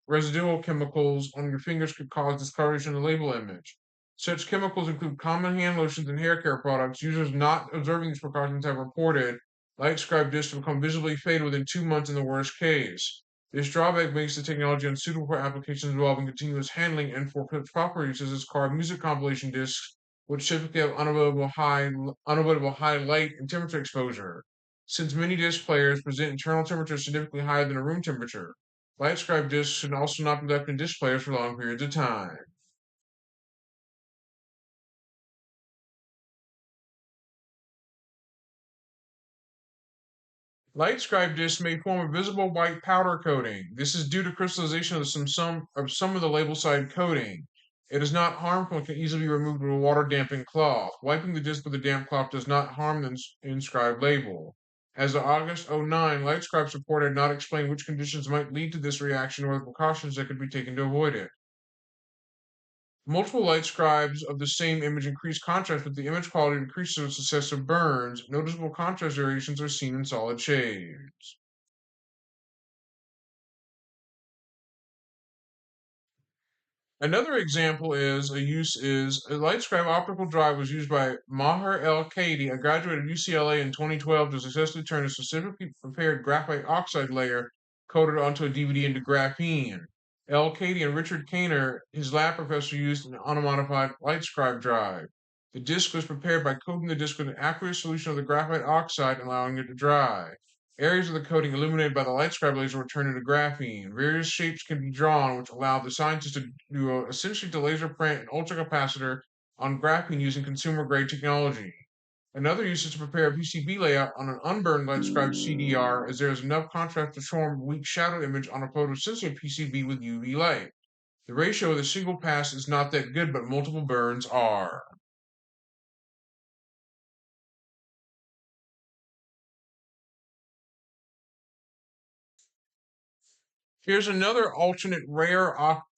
residual chemicals on your fingers could cause discoloration of the label image. Such chemicals include common hand lotions and hair care products. Users not observing these precautions have reported LightScribe disks to become visibly faded within 2 months in the worst case. This drawback makes the technology unsuitable for applications involving continuous handling and for proper uses as car music compilation disks, which typically have unavoidable high light and temperature exposure. Since many disk players present internal temperatures significantly higher than a room temperature, LightScribe disks should also not be left in disk players for long periods of time. LightScribe discs may form a visible white powder coating. This is due to crystallization of some of the label side coating. It is not harmful and can easily be removed with a water damping cloth. Wiping the disc with a damp cloth does not harm the inscribed label. As of August 09, LightScribe's report had not explained which conditions might lead to this reaction or the precautions that could be taken to avoid it. Multiple light scribes of the same image increase contrast, but the image quality increases with successive burns. Noticeable contrast variations are seen in solid shades. Another example is a LightScribe optical drive was used by Maher El-Kadi, a graduate of UCLA in 2012, to successfully turn a specifically prepared graphite oxide layer coated onto a DVD into graphene. El-Kadi and Richard Kainer, his lab professor, used an unmodified LightScribe drive. The disk was prepared by coating the disk with an aqueous solution of the graphite oxide and allowing it to dry. Areas of the coating illuminated by the LightScribe laser were turned into graphene. Various shapes can be drawn, which allow the scientists to do essentially to laser print an ultracapacitor on graphene using consumer-grade technology. Another use is to prepare a PCB layout on an unburned LightScribe CDR, as there is enough contrast to form a weak shadow image on a photosensitive PCB with UV light. The ratio of the single pass is not that good, but multiple burns are. Here's another alternate rare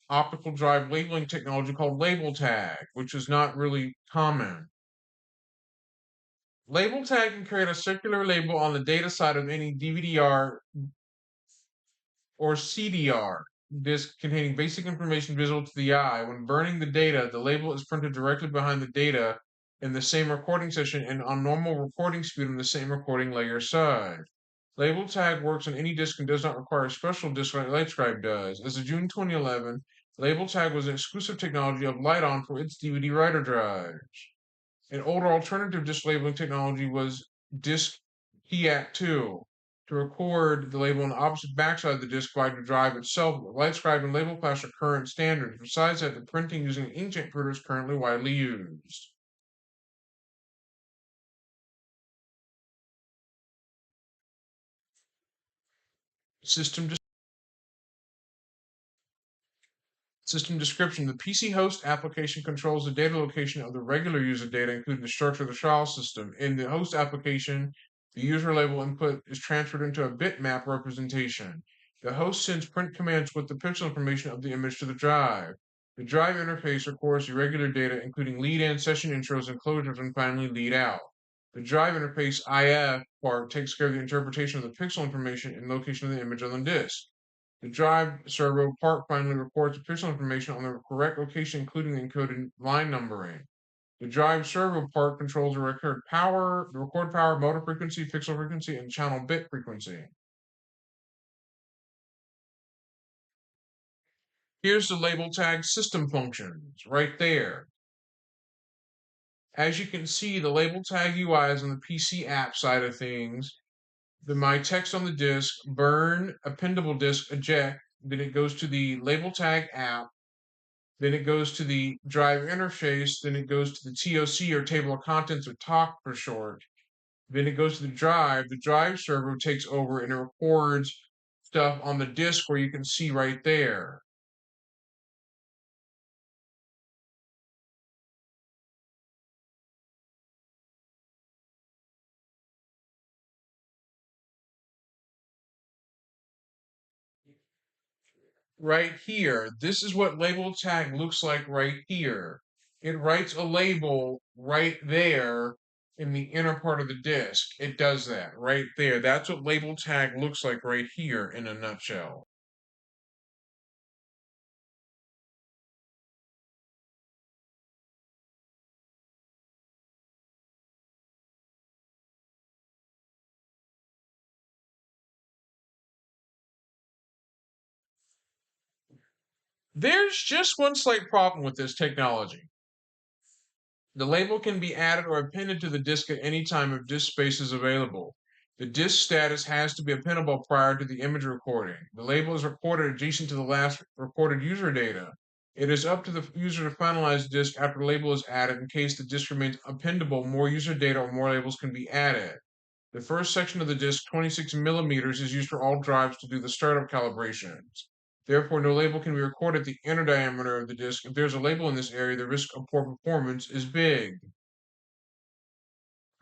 optical drive labeling technology called label tag, which is not really common. Label tag can create a circular label on the data side of any DVD-R or CDR disk containing basic information visible to the eye. When burning the data, the label is printed directly behind the data in the same recording session and on normal recording speed on the same recording layer side. Label tag works on any disk and does not require a special disk like LightScribe does. As of June 2011, label tag was an exclusive technology of Lighton for its DVD writer drives. An older alternative disk labeling technology was Disk Kiat 2 to record the label on the opposite backside of the disk by the drive itself. LightScribe and Label Flash are current standards. Besides that, the printing using inkjet printer is currently widely used. System System description. The PC host application controls the data location of the regular user data, including the structure of the file system. In the host application, the user label input is transferred into a bitmap representation. The host sends print commands with the pixel information of the image to the drive. The drive interface records the regular data, including lead-in, session intros, and closures, and finally lead-out. The drive interface IF part takes care of the interpretation of the pixel information and location of the image on the disk. The drive servo part finally records the pixel information on the correct location, including the encoded line numbering. The drive servo part controls the record power, motor frequency, pixel frequency, and channel bit frequency. Here's the label tag system functions right there. As you can see, the label tag UI is on the PC app side of things. My text on the disk, burn, appendable disk, eject, then it goes to the label tag app, then it goes to the drive interface, then it goes to the TOC or table of contents or TOC for short. Then it goes to the drive server takes over and it records stuff on the disk where you can see right there. Right here, this is what label tag looks like right here. It writes a label right there in the inner part of the disk. It does that right there. That's what label tag looks like right here in a nutshell. There's just one slight problem with this technology. The label can be added or appended to the disk at any time if disk space is available. The disk status has to be appendable prior to the image recording. The label is recorded adjacent to the last recorded user data. It is up to the user to finalize the disk after the label is added. In case the disk remains appendable, more user data or more labels can be added. The first section of the disk, 26 millimeters, is used for all drives to do the startup calibrations. Therefore, no label can be recorded at the inner diameter of the disk. If there's a label in this area, the risk of poor performance is big.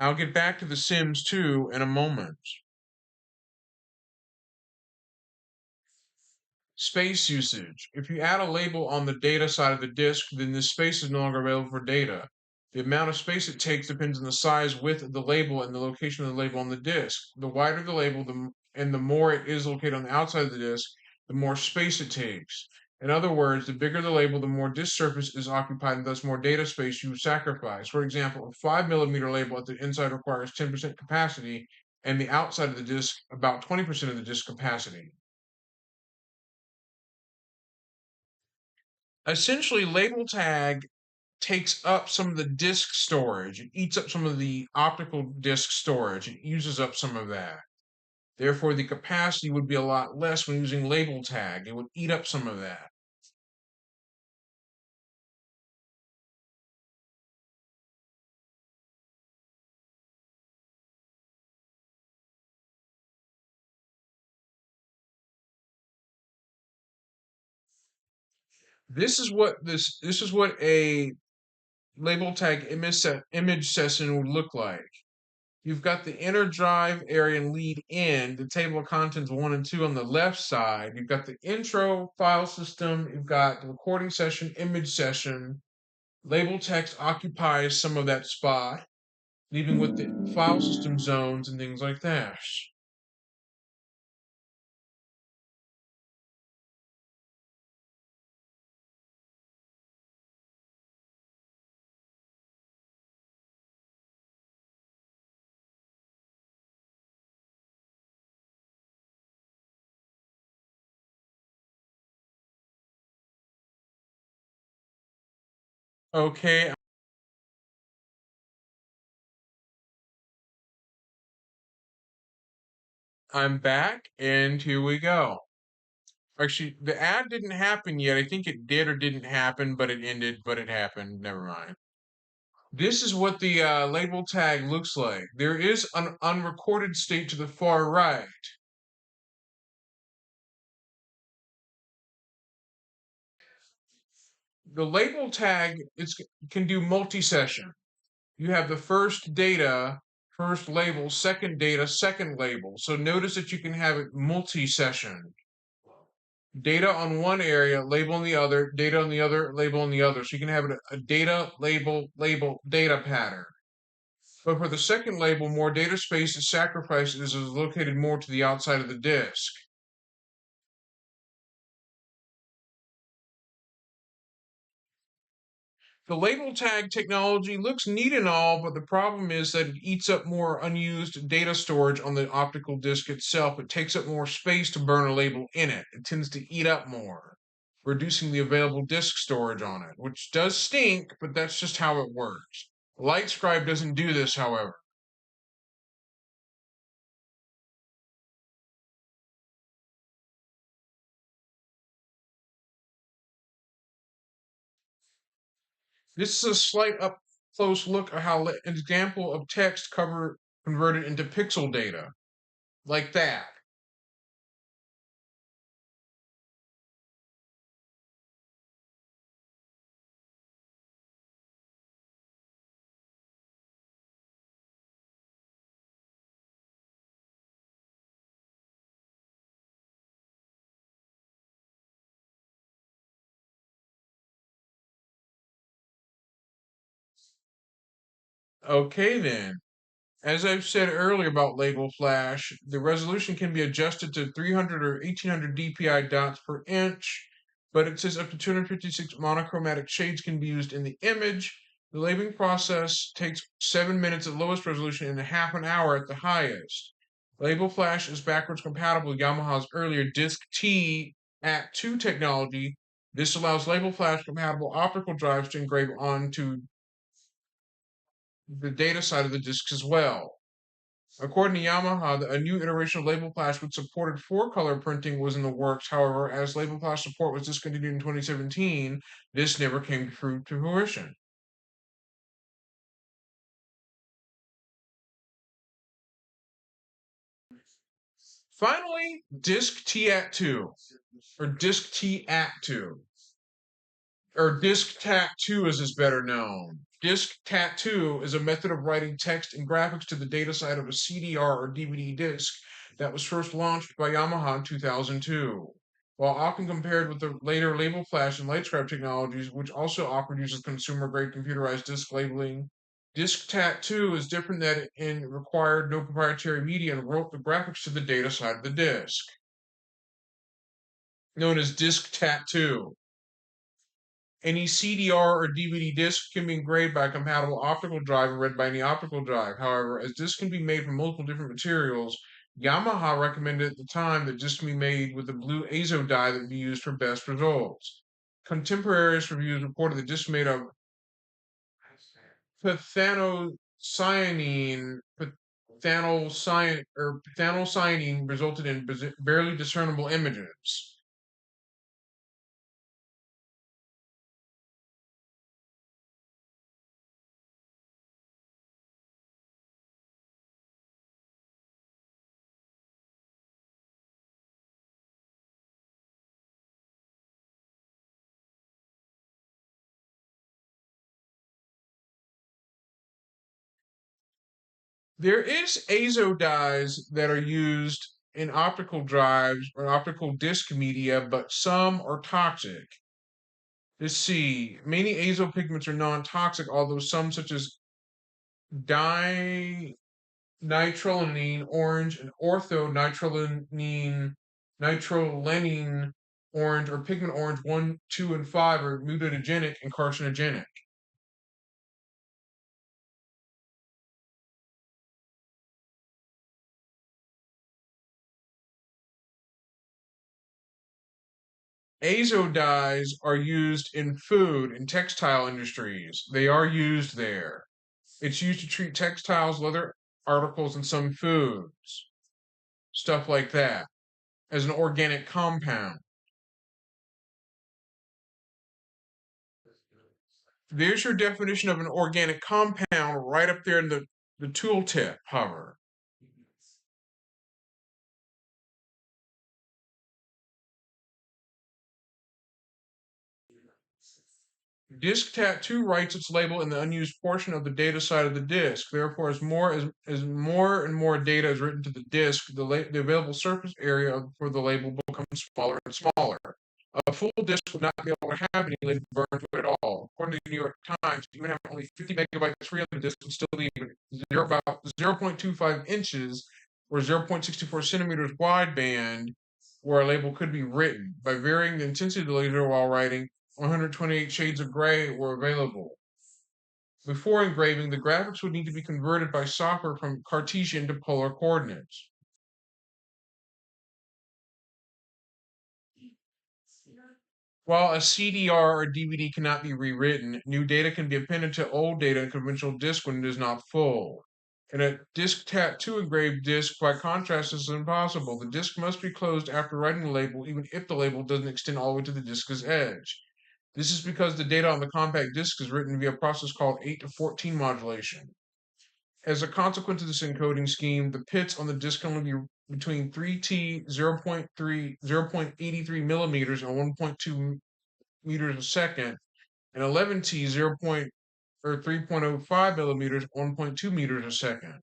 I'll get back to the Sims 2 in a moment. Space usage. If you add a label on the data side of the disk, then this space is no longer available for data. The amount of space it takes depends on the size, width of the label, and the location of the label on the disk. The wider the label, and the more it is located on the outside of the disk, the more space it takes. In other words, the bigger the label, the more disk surface is occupied, and thus more data space you sacrifice. For example, a 5 millimeter label at the inside requires 10% capacity, and the outside of the disk about 20% of the disk capacity. Essentially, label tag takes up some of the disk storage. It eats up some of the optical disk storage. It uses up some of that. Therefore, the capacity would be a lot less when using label tag. It would eat up some of that. This is what a label tag image session would look like. You've got the inner drive area and lead in, the table of contents 1 and 2 on the left side. You've got the intro file system. You've got the recording session, image session. Label text occupies some of that spot, leaving with the file system zones and things like that. Okay, I'm back, and here we go. Actually, the ad didn't happen yet. I think it did or didn't happen, but it ended, but it happened. Never mind. This is what the label tag looks like. There is an unrecorded state to the far right. The label tag can do multi-session. You have the first data, first label, second data, second label. So notice that you can have it multi-session. Data on one area, label on the other, data on the other, label on the other. So you can have a data, label, label, data pattern. But for the second label, more data space is sacrificed as it is located more to the outside of the disk. The label tag technology looks neat and all, but the problem is that it eats up more unused data storage on the optical disk itself. It takes up more space to burn a label in it. It tends to eat up more, reducing the available disk storage on it, which does stink, but that's just how it works. LightScribe doesn't do this, however. This is a slight up close look at how an example of text converted into pixel data, like that. Okay then. As I've said earlier about label flash, the resolution can be adjusted to 300 or 1800 dpi dots per inch, but it says up to 256 monochromatic shades can be used in the image. The labeling process takes 7 minutes at lowest resolution and half an hour at the highest. Label flash is backwards compatible with Yamaha's earlier Disk T AT2 technology. This allows label flash compatible optical drives to engrave onto the data side of the disks as well. According to Yamaha, a new iteration of Label Flash which supported 4-color printing was in the works. However, as Label Flash support was discontinued in 2017, this never came to fruition. Finally, Disk T-AT2, or Disk T-AT2. Or Disk Tat2 as is better known. Disk Tat2 is a method of writing text and graphics to the data side of a CDR or DVD disc that was first launched by Yamaha in 2002. While often compared with the later label flash and LightScribe technologies, which also offered users consumer-grade computerized disk labeling, Disk Tat2 is different that it required no proprietary media and wrote the graphics to the data side of the disk, known as Disk Tat2. Any CDR or DVD disc can be engraved by a compatible optical drive and read by any optical drive. However, as discs can be made from multiple different materials, Yamaha recommended at the time that discs can be made with a blue azo dye that would be used for best results. Contemporaneous reviews reported that discs made of phthalocyanine resulted in barely discernible images. There is azo dyes that are used in optical drives or optical disc media, but some are toxic. Let's see. Many azo pigments are non-toxic, although some, such as dinitrolenine orange and nitrolenine orange, or pigment orange 1, 2, and 5, are mutagenic and carcinogenic. Azo dyes are used in food and textile industries. They are used there. It's used to treat textiles, leather articles, and some foods. Stuff like that. As an organic compound. There's your definition of an organic compound right up there in the tooltip hover. Disk Tat2 writes its label in the unused portion of the data side of the disk. Therefore, as more and more data is written to the disk, the available surface area for the label becomes smaller and smaller. A full disk would not be able to have any label burned to it at all. According to the New York Times, even having only 50 megabytes free on the disk would still leave about 0.25 inches or 0.64 centimeters wideband where a label could be written. By varying the intensity of the laser while writing, 128 shades of gray were available. Before engraving, the graphics would need to be converted by software from Cartesian to polar coordinates. While a CDR or DVD cannot be rewritten, new data can be appended to old data in conventional disk when it is not full. In a disk tattoo engraved disk, by contrast, this is impossible. The disk must be closed after writing the label, even if the label doesn't extend all the way to the disk's edge. This is because the data on the compact disk is written via a process called 8 to 14 modulation. As a consequence of this encoding scheme, the pits on the disk can only be between 3T 0.83 millimeters and 1.2 meters a second, and 11T 3.05 millimeters, 1.2 meters a second.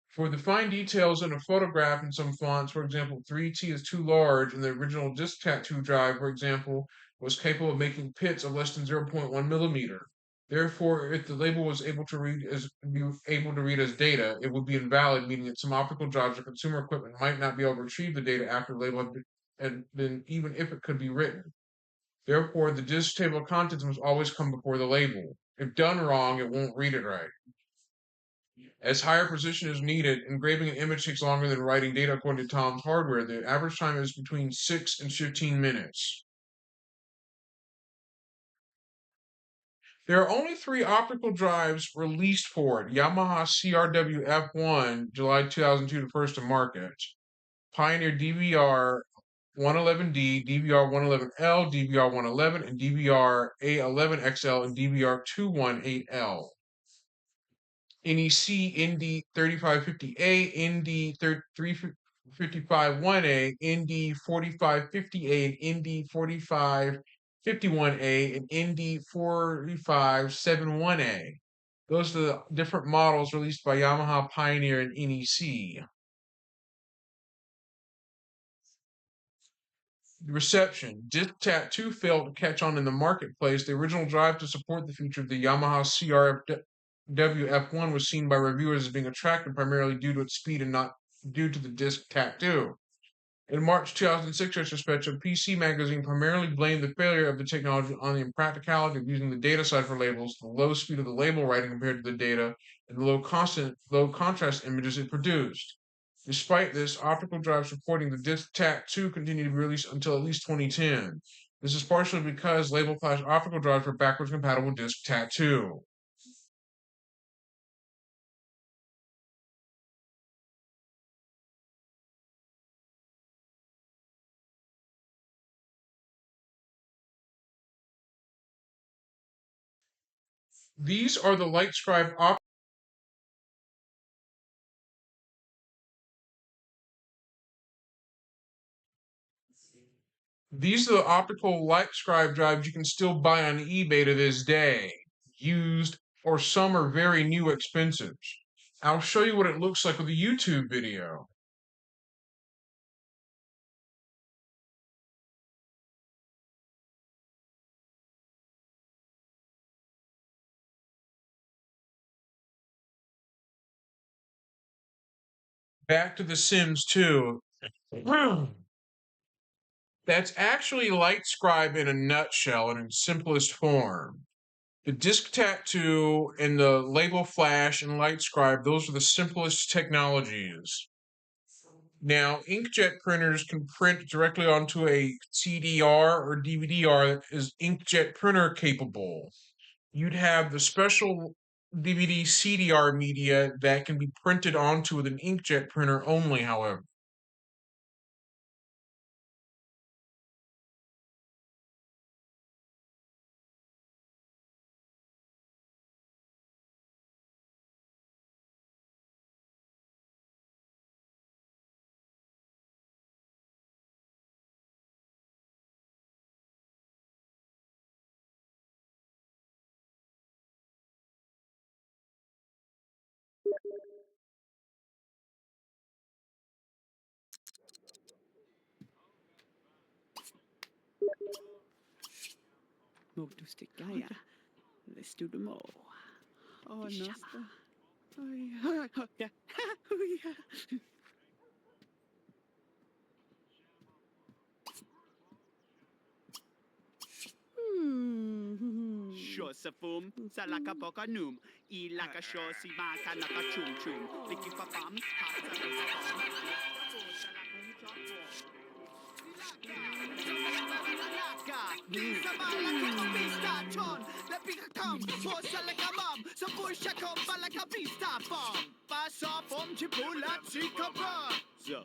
For the fine details in a photograph in some fonts, for example, 3T is too large, and the original disk tattoo drive, for example, was capable of making pits of less than 0.1 millimeter. Therefore, if the label was able to read as data, it would be invalid, meaning that some optical drives or consumer equipment might not be able to retrieve the data after the label had been, even if it could be written. Therefore, the disk table of contents must always come before the label. If done wrong, it won't read it right. As higher precision is needed, engraving an image takes longer than writing data according to Tom's hardware. The average time is between 6 and 15 minutes. There are only 3 optical drives released for it. Yamaha CRW F1, July 2002, the first to market. Pioneer DVR 111D, DVR 111L, DVR 111, and DVR A11XL, and DVR 218L. NEC ND 3550A, ND 3551A, ND 4550A, and ND 4551A, and ND 4571A. Those are the different models released by Yamaha, Pioneer, and NEC. Reception. Disc Tattoo failed to catch on in the marketplace. The original drive to support the feature of the Yamaha CRW F1 was seen by reviewers as being attractive primarily due to its speed and not due to the disc tattoo. In March 2006, retrospective, PC Magazine primarily blamed the failure of the technology on the impracticality of using the data cipher labels, the low speed of the label writing compared to the data, and the low contrast images it produced. Despite this, optical drives supporting the disc tattoo continued to be released until at least 2010. This is partially because label flash optical drives were backwards compatible with disc tattoo. These are the LightScribe These are the optical LightScribe drives you can still buy on eBay to this day. Used, or some are very new expensive. I'll show you what it looks like with a YouTube video. Back to The Sims 2. That's actually LightScribe in a nutshell and in simplest form. The disc tattoo and the label flash and LightScribe, those are the simplest technologies. Now, inkjet printers can print directly onto a CDR or DVD-R that is inkjet printer capable. You'd have the special DVD CDR media that can be printed onto with an inkjet printer only, however.
Motorstick Gaia. Let's do them all. Oh, nosta. Oh, yeah. Yeah. Oh, yeah. Shosafum, Salaka Pokanum, Ilaka Shosi Makanaka Chum Chum, Licky Papam, come, posa like a mom, so push a come like a beast farm. Pass off from Chipula, Chicapa. So,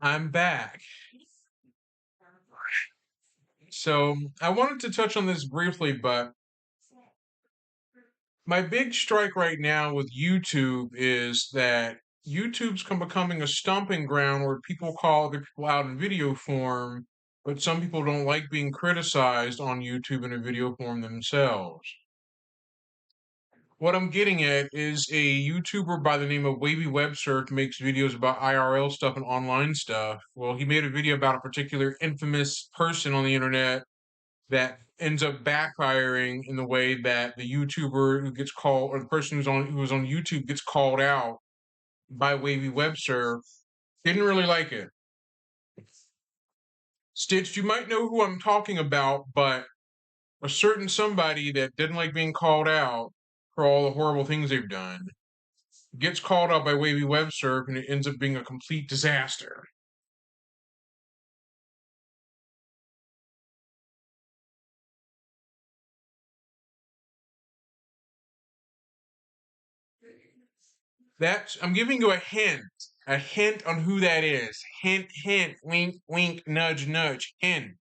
I'm back. So I wanted to touch on this briefly, but my big strike right now with YouTube is that YouTube's becoming a stomping ground where people call other people out in video form, but some people don't like being criticized on YouTube in a video form themselves. What I'm getting at is a YouTuber by the name of Wavy Websurf makes videos about IRL stuff and online stuff. Well, he made a video about a particular infamous person on the internet that ends up backfiring in the way that the YouTuber who gets called, or the person who was on YouTube gets called out by Wavy Websurf, didn't really like it. Stitch, you might know who I'm talking about, but a certain somebody that didn't like being called out for all the horrible things they've done gets called out by Wavy Websurf, and it ends up being a complete disaster. I'm giving you a hint on who that is. Hint, hint, wink, wink, nudge, nudge, hint.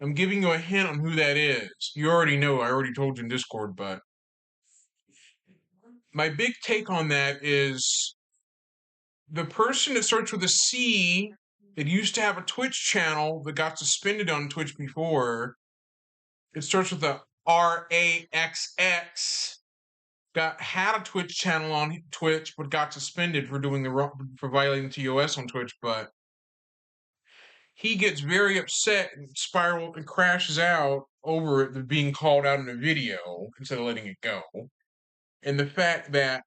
I'm giving you a hint on who that is. You already know. I already told you in Discord, but my big take on that is the person that starts with a C that used to have a Twitch channel that got suspended on Twitch before. It starts with a RAXX. Had a Twitch channel on Twitch, but got suspended for violating TOS on Twitch. But he gets very upset and spirals and crashes out over it being called out in a video instead of letting it go. And the fact that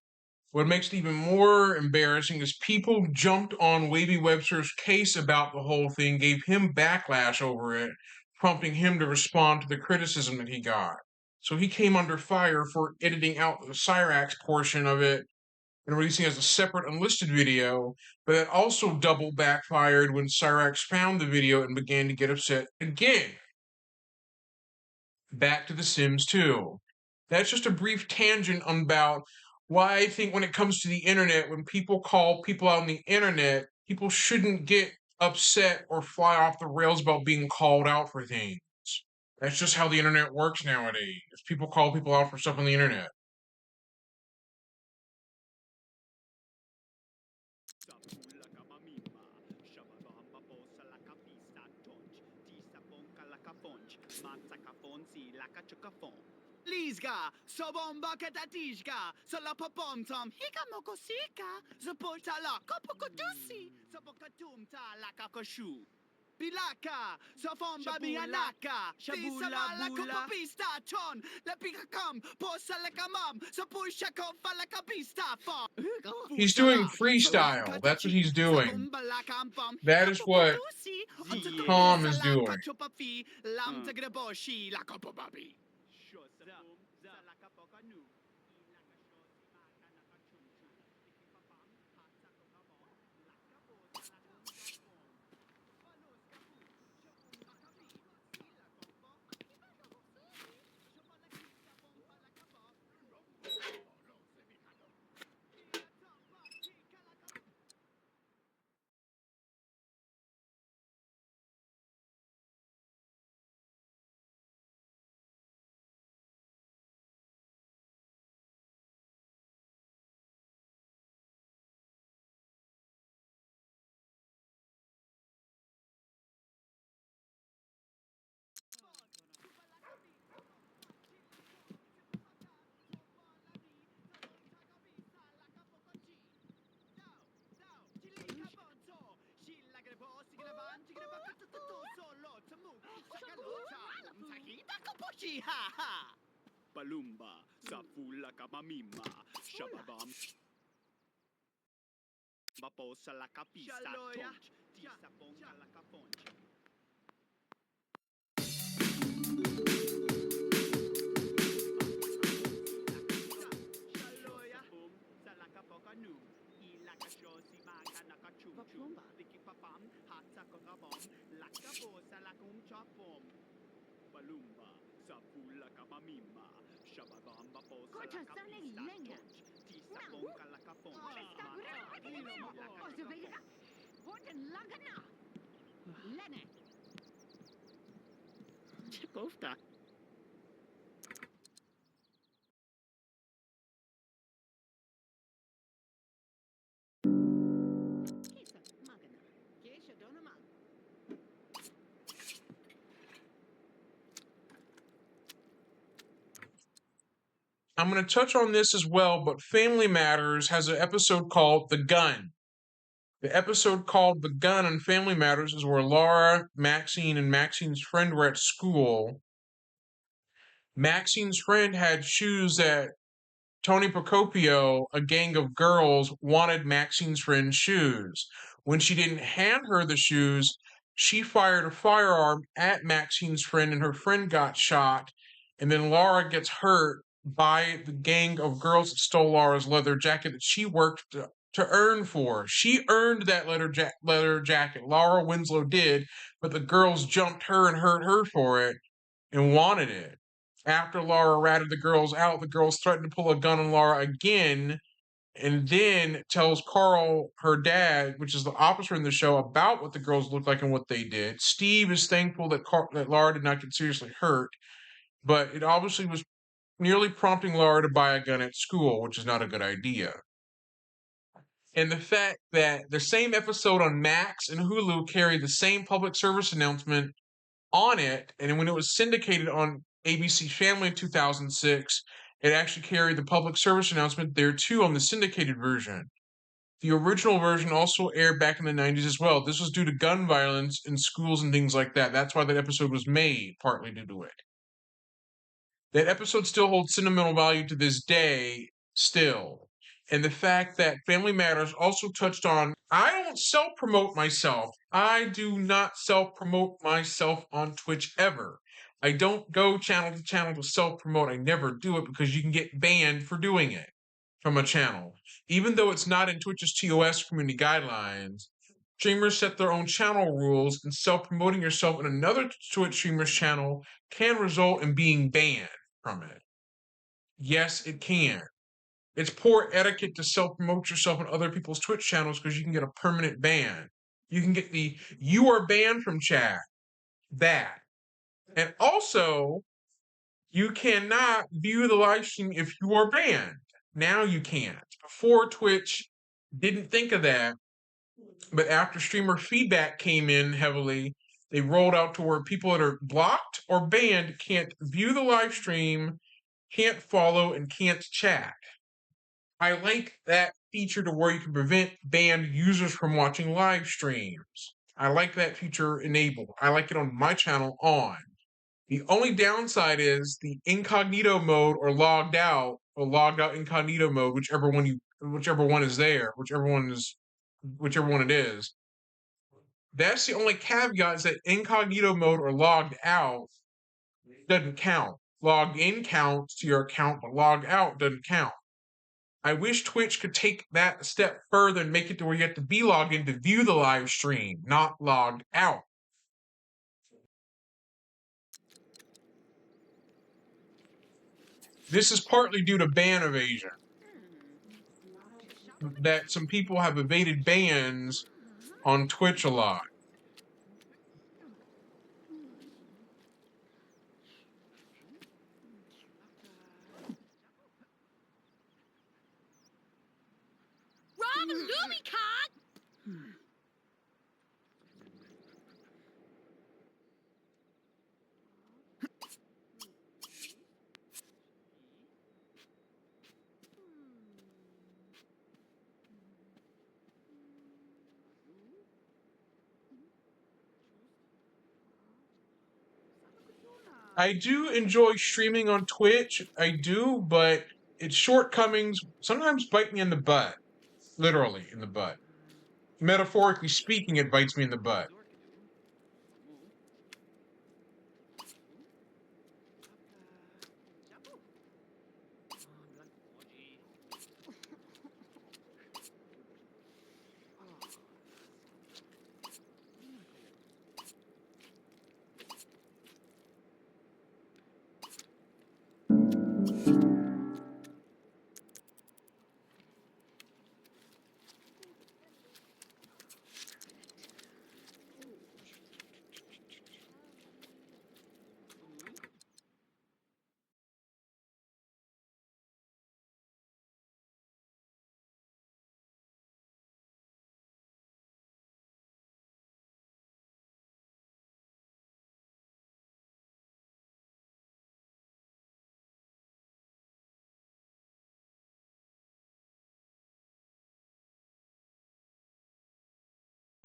what makes it even more embarrassing is people jumped on Wavy Webster's case about the whole thing, gave him backlash over it, prompting him to respond to the criticism that he got. So he came under fire for editing out the Cyrax portion of it and releasing it as a separate unlisted video, but that also double backfired when Cyrax found the video and began to get upset again. Back to The Sims 2. That's just a brief tangent about why I think when it comes to the internet, when people call people out on the internet, people shouldn't get upset or fly off the rails about being called out for things. That's just how the internet works nowadays. People call people out for stuff on the internet.
Lizga, so bomba katatishka, so la popom tom, hika mokosika, so polta la kopokotusi, so pokatumta la kakoshu. Pilaka, so fomba bianaka, shabula la kopopista ton, la pika come, posa la kamam, so pusha kofa la kapista fon.
He's doing freestyle. That's what he's doing. That is what Tom is doing.
Sushi ha ha. Balumba, Safula Kamamima, Shababam. Baposa la capista tonch, tisa ponca la caponcha. Shaloya, sa la capocanu, I la cachosi manca na cachuchu, Vicky papam, hata kokabom, la caposa la cum chopom. Balumba, Safula Kamamima, Shababam Baposa la capista tonch, tisa ponca la caponcha. Pofta.
I'm going to touch on this as well, but Family Matters has an episode called The Gun. The episode called The Gun on Family Matters is where Laura, Maxine, and Maxine's friend were at school. Maxine's friend had shoes that Tony Procopio, a gang of girls, wanted Maxine's friend's shoes. When she didn't hand her the shoes, she fired a firearm at Maxine's friend, and her friend got shot. And then Laura gets hurt by the gang of girls that stole Laura's leather jacket that she worked to earn for. She earned that leather jacket. Laura Winslow did, but the girls jumped her and hurt her for it and wanted it. After Laura ratted the girls out, the girls threatened to pull a gun on Laura again, and then tells Carl, her dad, which is the officer in the show, about what the girls looked like and what they did. Steve is thankful that Laura did not get seriously hurt, but it obviously was nearly prompting Laura to buy a gun at school, which is not a good idea. And the fact that the same episode on Max and Hulu carried the same public service announcement on it, and when it was syndicated on ABC Family in 2006, it actually carried the public service announcement there too on the syndicated version. The original version also aired back in the 90s as well. This was due to gun violence in schools and things like that. That's why that episode was made, partly due to it. That episode still holds sentimental value to this day, still. And the fact that Family Matters also touched on, I don't self-promote myself. I do not self-promote myself on Twitch ever. I don't go channel to channel to self-promote. I never do it because you can get banned for doing it from a channel. Even though it's not in Twitch's TOS community guidelines, streamers set their own channel rules, and self-promoting yourself in another Twitch streamer's channel can result in being banned from it. Yes, it can. It's poor etiquette to self-promote yourself on other people's Twitch channels because you can get a permanent ban. You can get the "you are banned from chat." That. And also, you cannot view the live stream if you are banned. Now you can't. Before, Twitch didn't think of that, but after streamer feedback came in heavily, they rolled out to where people that are blocked or banned can't view the live stream, can't follow, and can't chat. I like that feature to where you can prevent banned users from watching live streams. I like that feature enabled. I like it on my channel on. The only downside is the incognito mode or logged out incognito mode, whichever one is there, whichever one it is. That's the only caveat, is that incognito mode or logged out doesn't count. Logged in counts to your account, but logged out doesn't count. I wish Twitch could take that a step further and make it to where you have to be logged in to view the live stream, not logged out. This is partly due to ban evasion. That some people have evaded bans on Twitch a lot.
Rob and Loomy Cod!
I do enjoy streaming on Twitch. I do, but its shortcomings sometimes bite me in the butt. Literally in the butt. Metaphorically speaking, it bites me in the butt.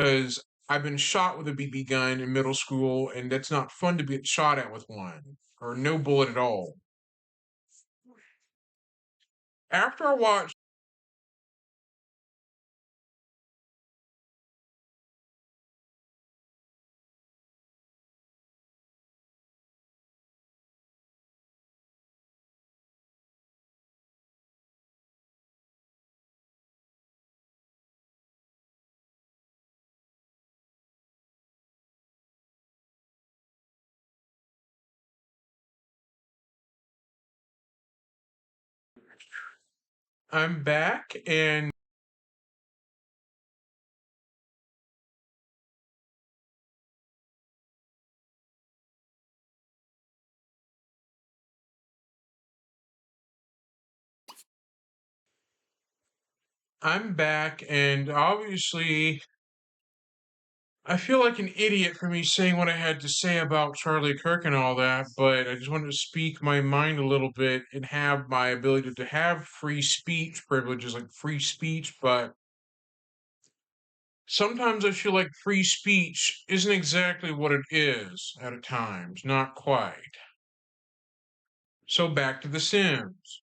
Because I've been shot with a BB gun in middle school, and that's not fun to get shot at with one, or no bullet at all. After I watched, I'm back, and obviously, I feel like an idiot for me saying what I had to say about Charlie Kirk and all that, but I just wanted to speak my mind a little bit and have my ability to have free speech privileges, like free speech, but sometimes I feel like free speech isn't exactly what it is at times, not quite. So back to The Sims.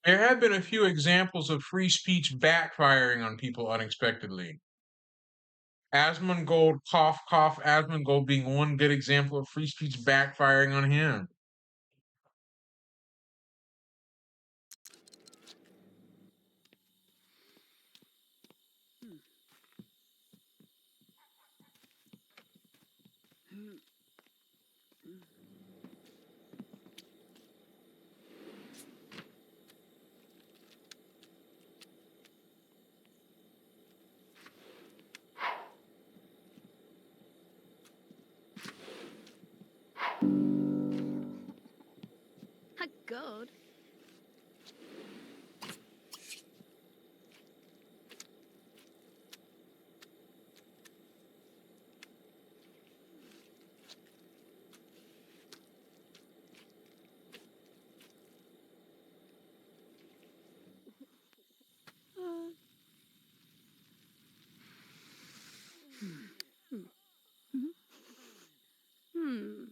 There have been a few examples of free speech backfiring on people unexpectedly. Asmongold, cough, cough, Asmongold being one good example of free speech backfiring on him.
God. Hmm. Hmm.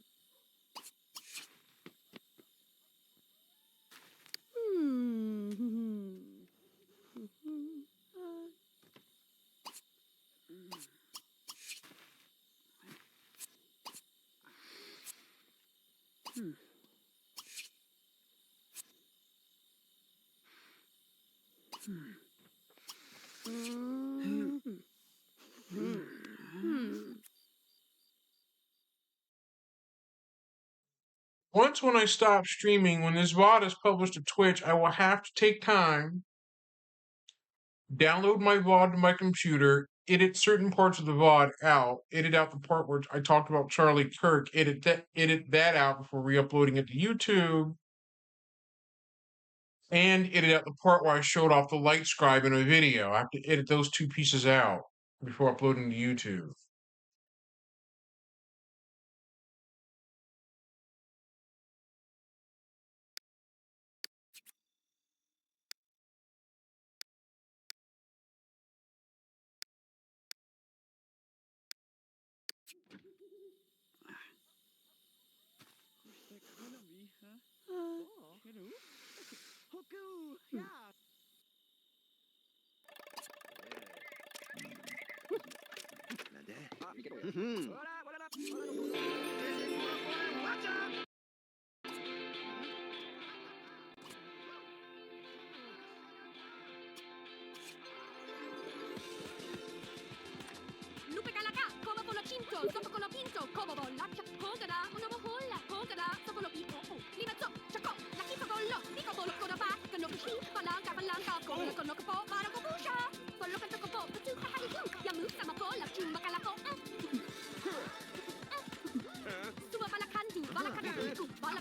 Once when I stop streaming, when this VOD is published to Twitch, I will have to take time, download my VOD to my computer, edit certain parts of the VOD out, edit out the part where I talked about Charlie Kirk, edit that out before re-uploading it to YouTube, and edit out the part where I showed off the light scribe in a video. I have to edit those two pieces out before uploading to YouTube.
Lupe calaca, como por lo cinto, sopo con lo pinto, como bolacha, hongada, una bohola, hongada, sopo lo pico, limazo, chaco, la quito con lo, pico por lo coraba, que no kushi, palanca, con lo que po, para con busha, con lo que toco po, que tu jajali tu, ya musa ma po, la chumba calaco, suba bala cantu, bala cantu, bala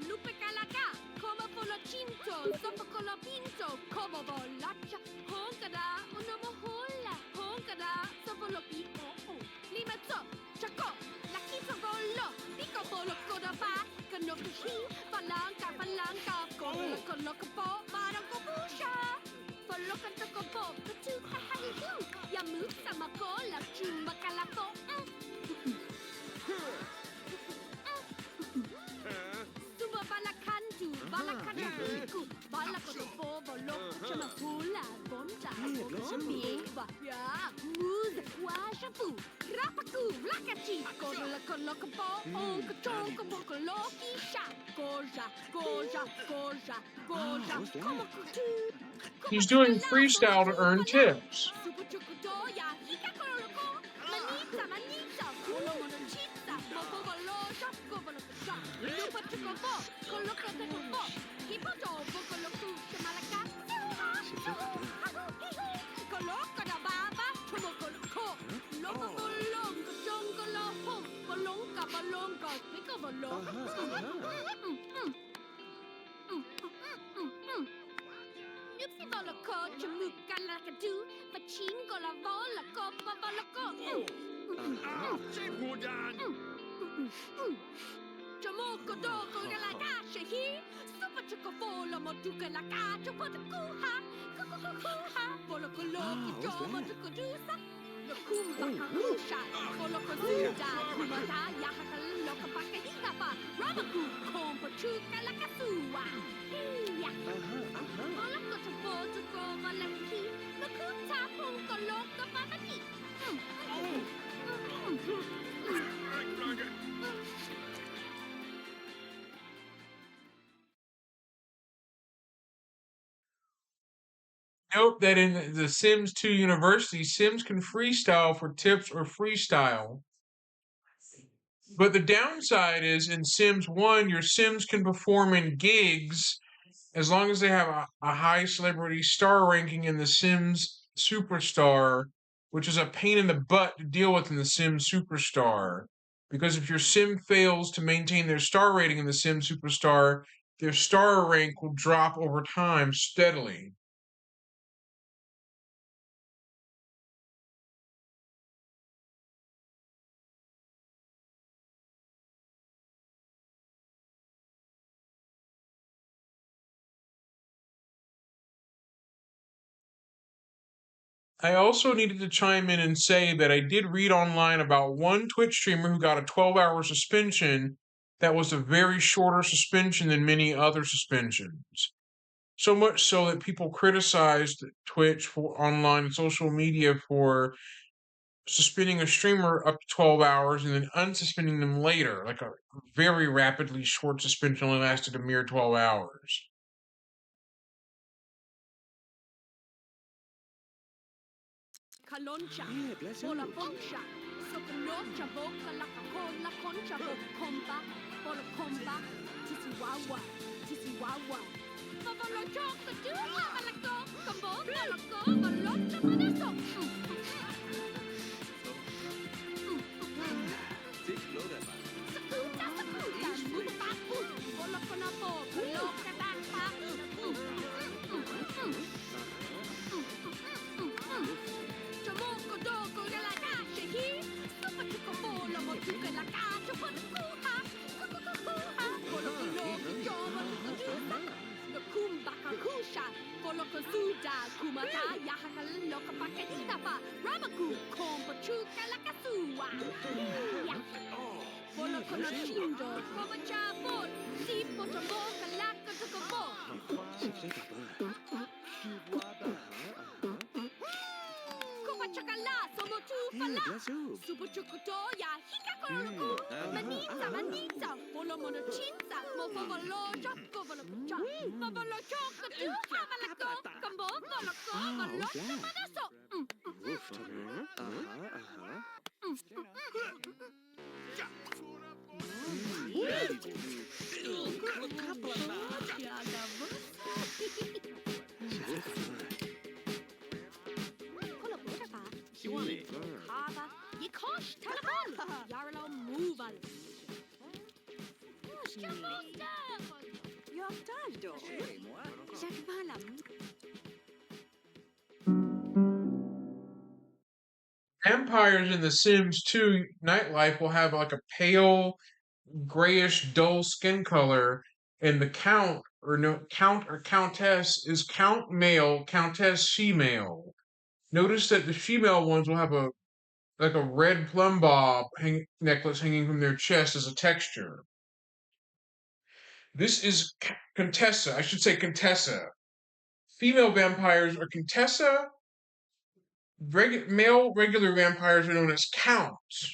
Lupe calaca, como por lo cinto, sopo con lo pinto, como bolacha, hongada, una bohola, hongada, sopo lo pico, limazo, chaco, la quito con lo, pico por lo coraba, que no kushi, palanca, con lo que po, para con busha, con lo que toco po, que tu jajali tu, ya musa ma cola, chumba calaco, Suba bala cantu, bala kotopo, bolo, chama pula, bonta, shamiwa, ya, muz, washafu, rapaku, lakachi, kola kolokapo, onka chonka bokoloki sha, goja, como kutu.
He's doing freestyle to earn tips.
Subu chukudoya, ika koloko, manita, kolo mononchita, mopo bolosha, kobolosha, lupa chukobo, koloko tekobo, kipoto, bokoloku, shamalaka, koloko da baba, tomokoloko, loko bolongo, jongoloho, bolonga, piko Nupsi boloko, chamuka lakadu, pachinko la voloko, babaloko. Chamoko doko la gasha hi, super chuko fola motuka la gacha potakuha, kukukuha, boloko loki jomo tukudusa. Kumba kahusha, boloko zuda, kumata yahaka loka baka hikapa, ramaku, kompa chuka la kasua. Hiya. Boloko chuko chuko malaki, nakuta punko loka babaki.
Note that in the Sims 2 University, Sims can freestyle for tips or freestyle. But the downside is in Sims 1, your Sims can perform in gigs as long as they have a high celebrity star ranking in the Sims Superstar, which is a pain in the butt to deal with in the Sims Superstar. Because if your Sim fails to maintain their star rating in the Sim Superstar, their star rank will drop over time steadily. I also needed to chime in and say that I did read online about one Twitch streamer who got a 12-hour suspension that was a very shorter suspension than many other suspensions. So much so that people criticized Twitch for online and social media for suspending a streamer up to 12 hours and then unsuspending them later, like a very rapidly short suspension only lasted a mere 12 hours.
Kaloncha,
Yeah, bless you.
Bola Poncha, Sokonocha, Boca, La Cola, Concha, Bocomba, Bola Comba, Tissy Wawa, Tissy Wawa. Bolo Choco, do Malaco, Combo, Malaco, Bolocha, Manaso. Sakuta, Sakuta, Mupapu, Bola Conapo, Boloca, Danta. Chamoko, Doko, Galagashi, Super Chucobola, Motuka, La Cacha, Potuha, Kukukuha, Bolo Coloco, Joma, Lukutusa, the Kumbaka Kusha, Bolo Kosuda, Kumata, Yahaka, Loka Paketapa, Ramaku, Kompa, Chuka, Lakasua. Bolo Colocindo, Koba Chabot, Sipo Chaboka, Laka, Tukobo. Chakala, somo tu fala.
Bless you.
Super chukutoya, hikakoroku. Manita, manita, bolo monochinza, mofovoloja, kovolocha. Favolocho, katu, havalako, kambo, voloko, volocha, manaso. Hava, Yikosh, Talabal, Yarlo, Moval. Yortaldo, Jacmalam.
Vampires in The Sims 2 Nightlife will have like a pale, grayish, dull skin color, and the count or countess is count male, countess female. Notice that the female ones will have a red plumb bob necklace hanging from their chest as a texture. This is Contessa. I should say Contessa. Female vampires are Contessa. Male regular vampires are known as Counts.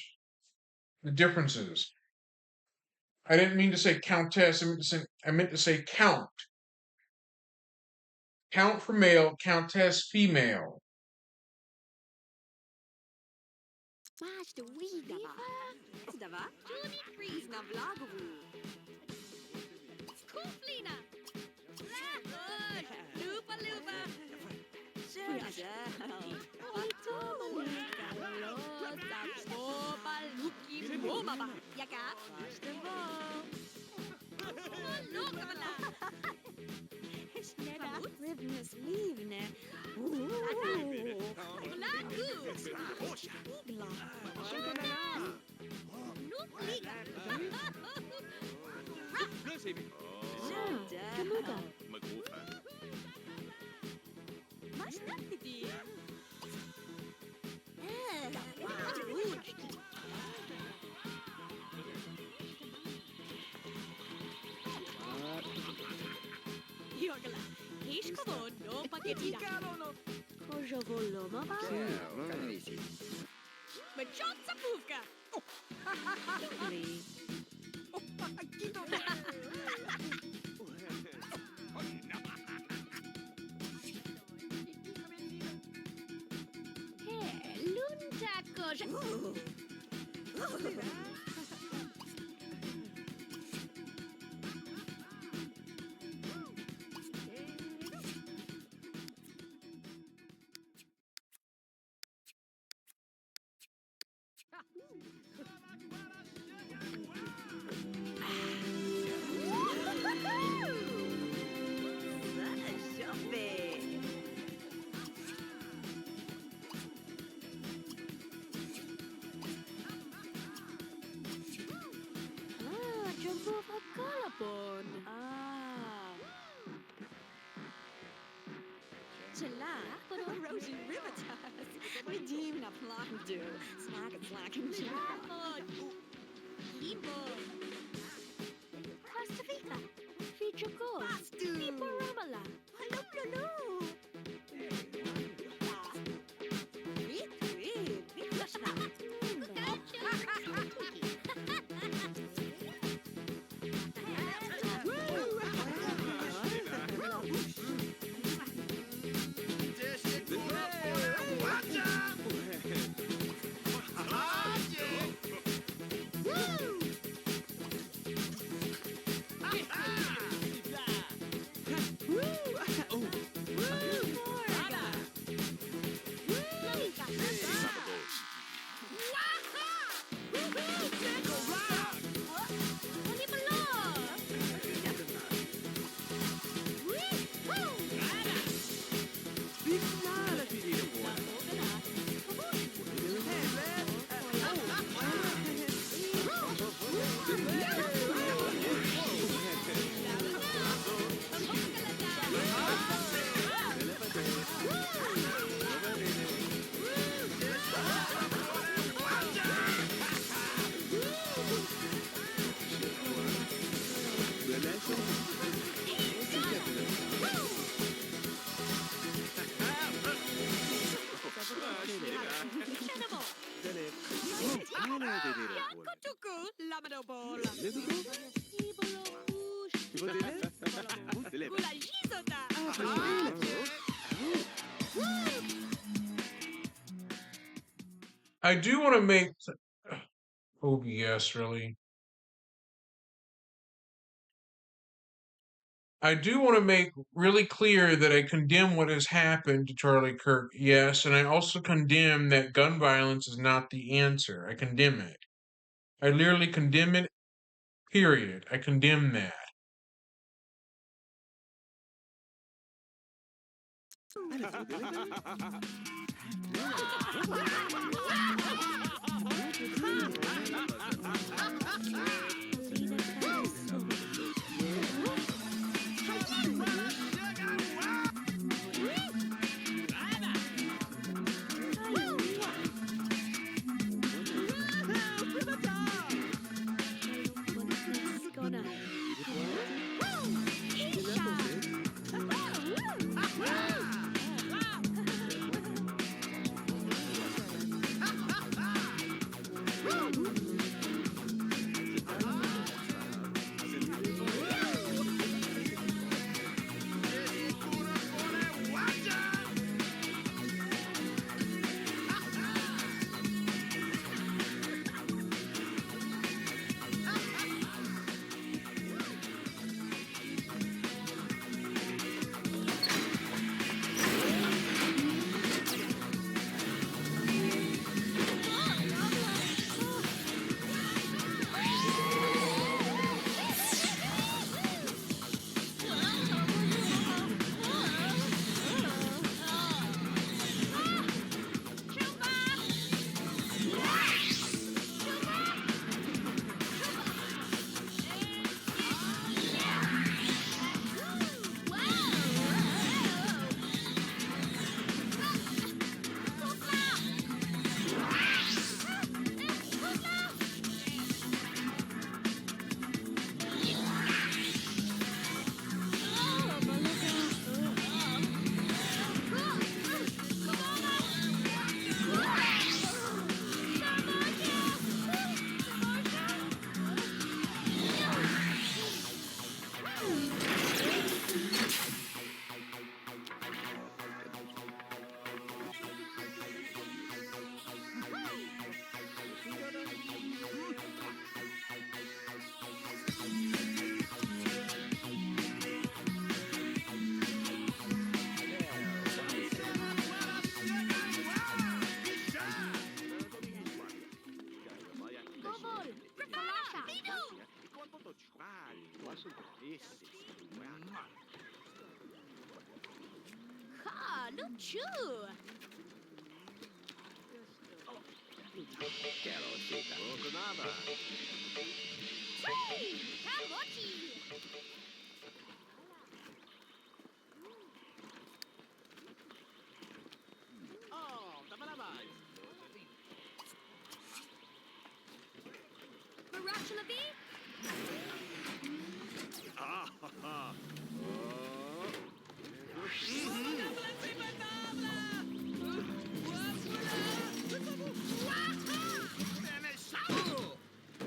The differences. I didn't mean to say Countess. I meant to say Count. Count for male, Countess female.
Smash the weed, Dava. Judy Freeze, na vlogu. Skuflina. Lupa, lupa. Cosa vollo, ma va? Ma ciozza puca! Lunta cosa... Rosie Rivitas. Redeem na plandu. Slack and slack and Costa Rica. Feature goals. People Ramala. Hello, hello. Wait. Kutuku, lamado bol. Gula jizota.
I do want to make OBS really. I do want to make really clear that I condemn what has happened to Charlie Kirk, yes, and I also condemn that gun violence is not the answer. I condemn it. I literally condemn it, period. I condemn that.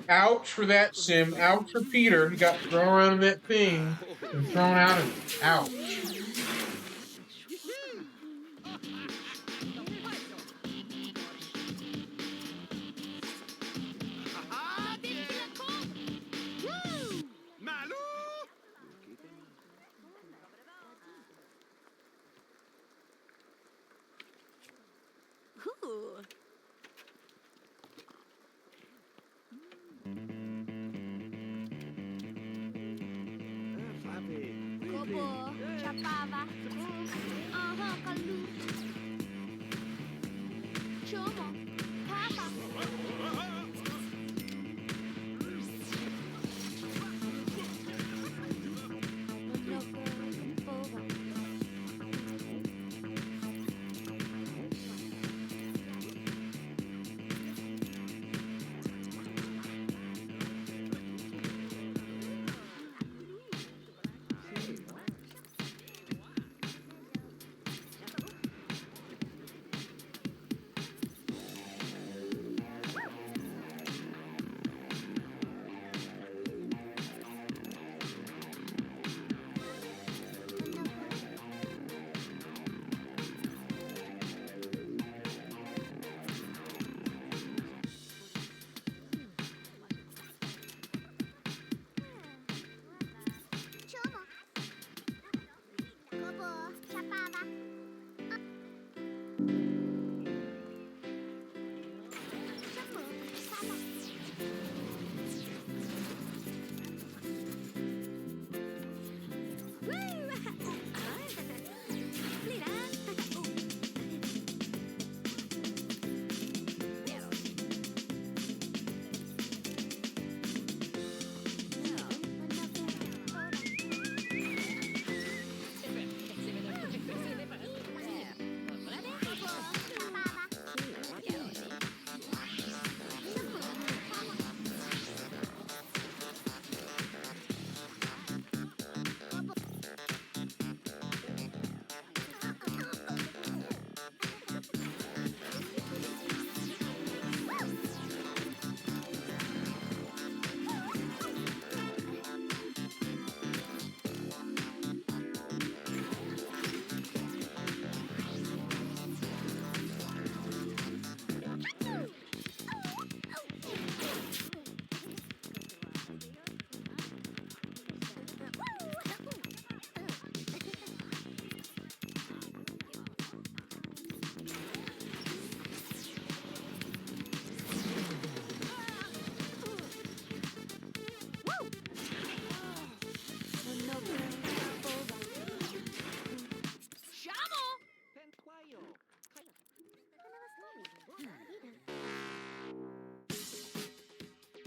Ouch for that, Sim. Ouch for Peter. He got thrown around in that thing and thrown out of it. Ouch.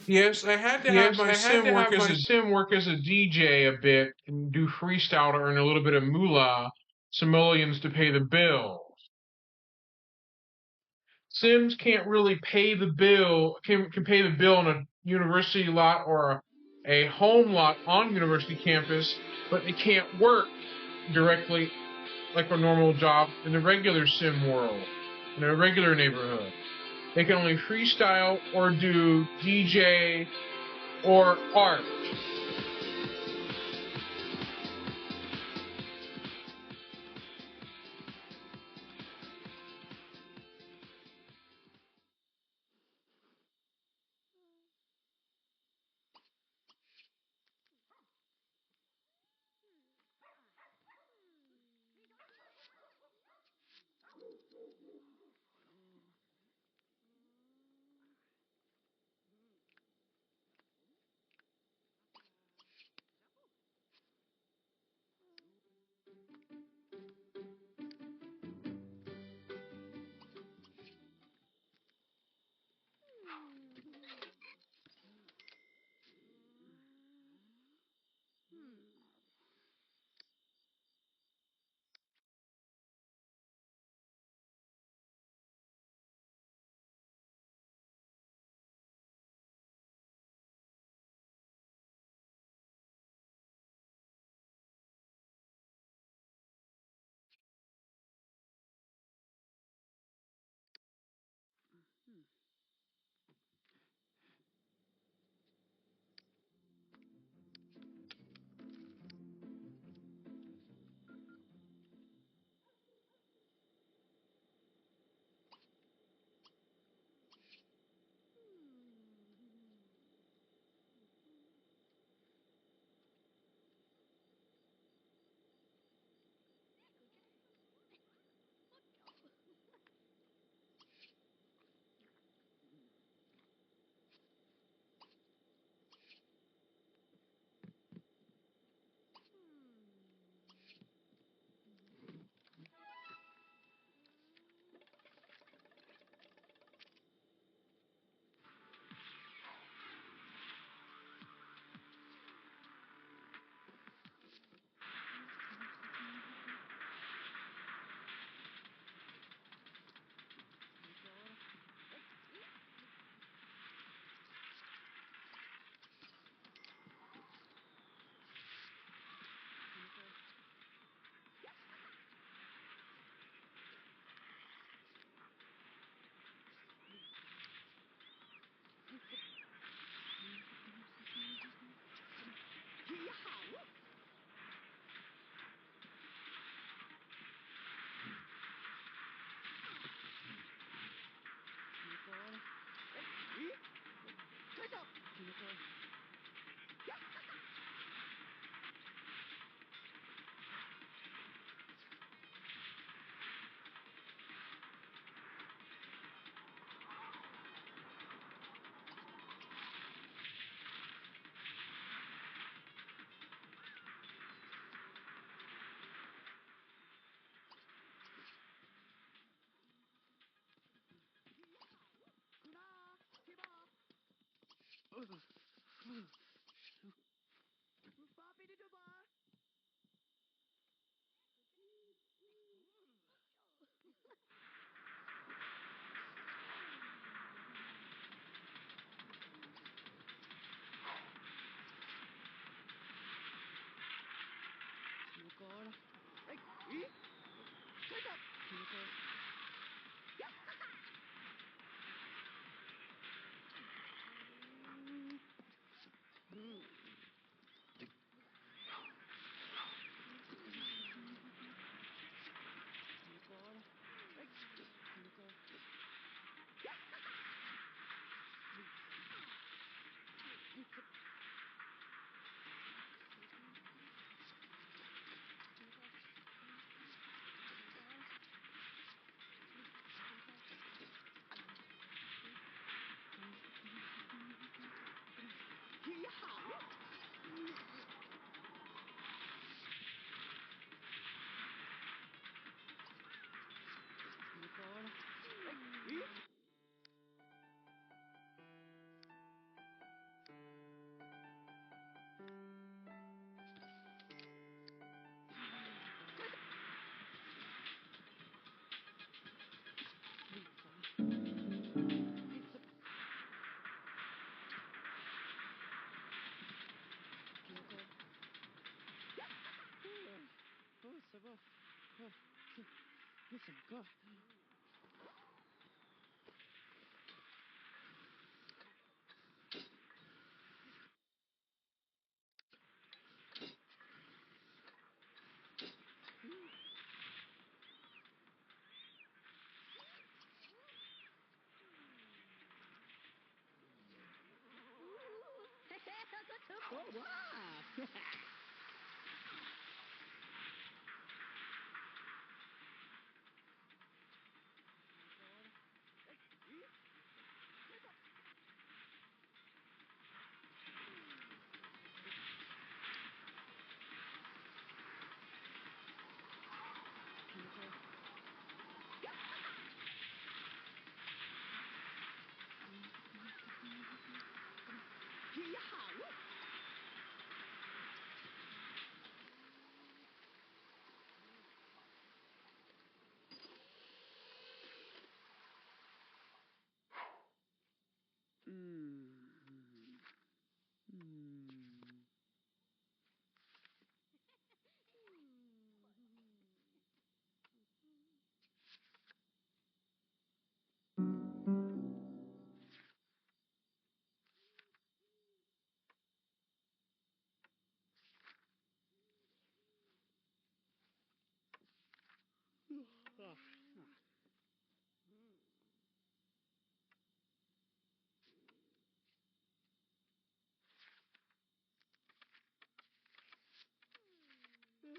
Yes, I had to have my sim work as a DJ a bit and do freestyle to earn a little bit of moolah, simoleons to pay the bills. Sims can't really pay the bill, can pay the bill on a university lot or a home lot on university campus, but they can't work directly like a normal job in the regular sim world, in a regular neighborhood. They can only freestyle or do DJ or art.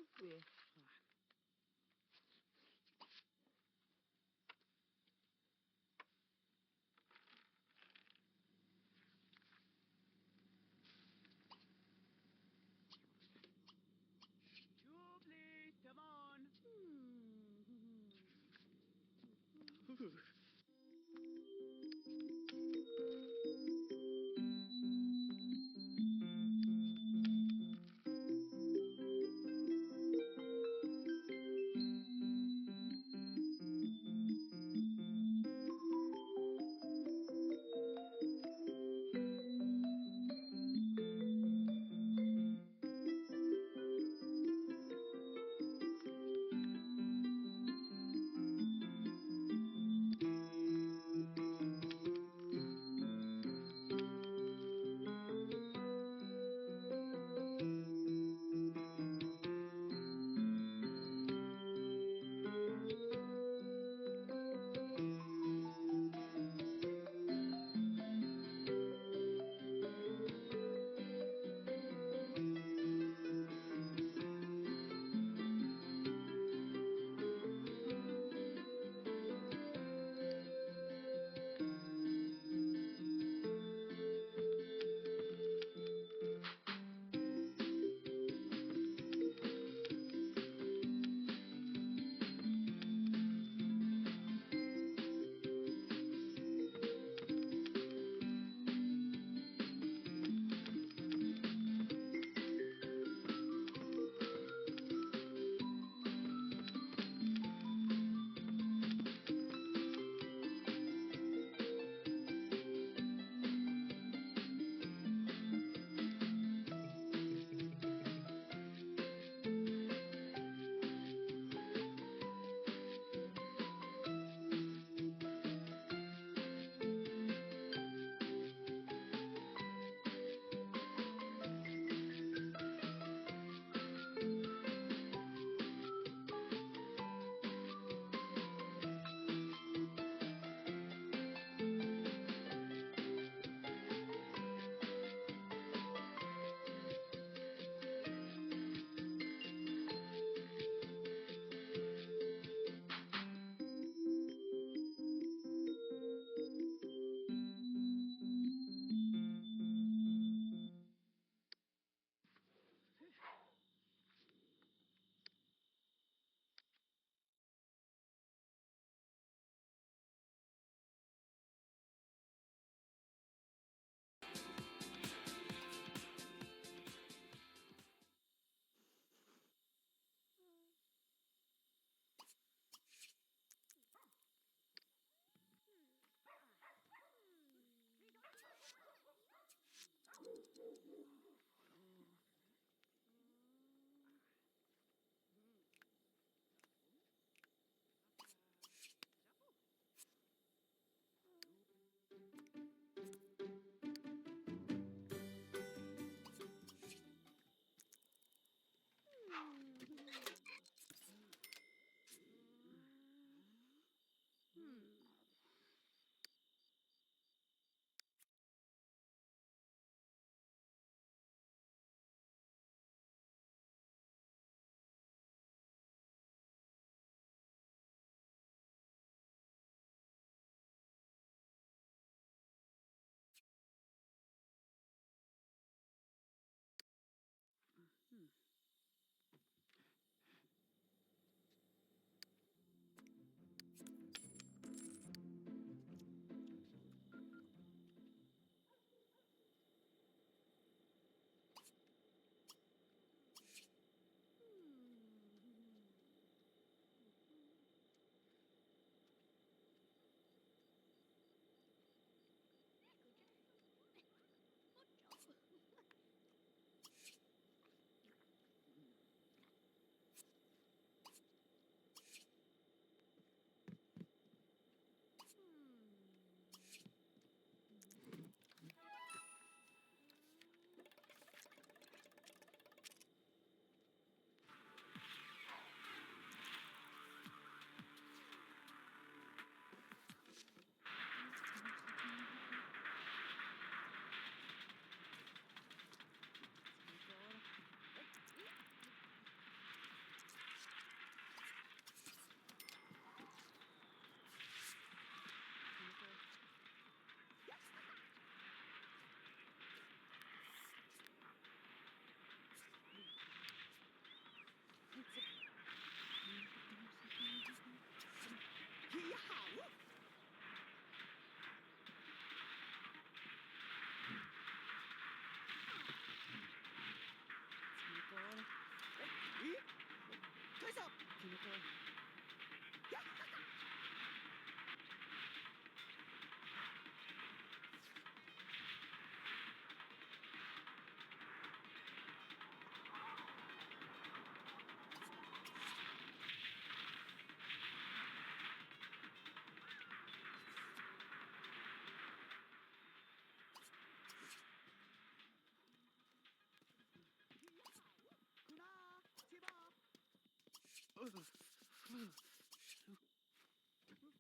Jubilee, come on.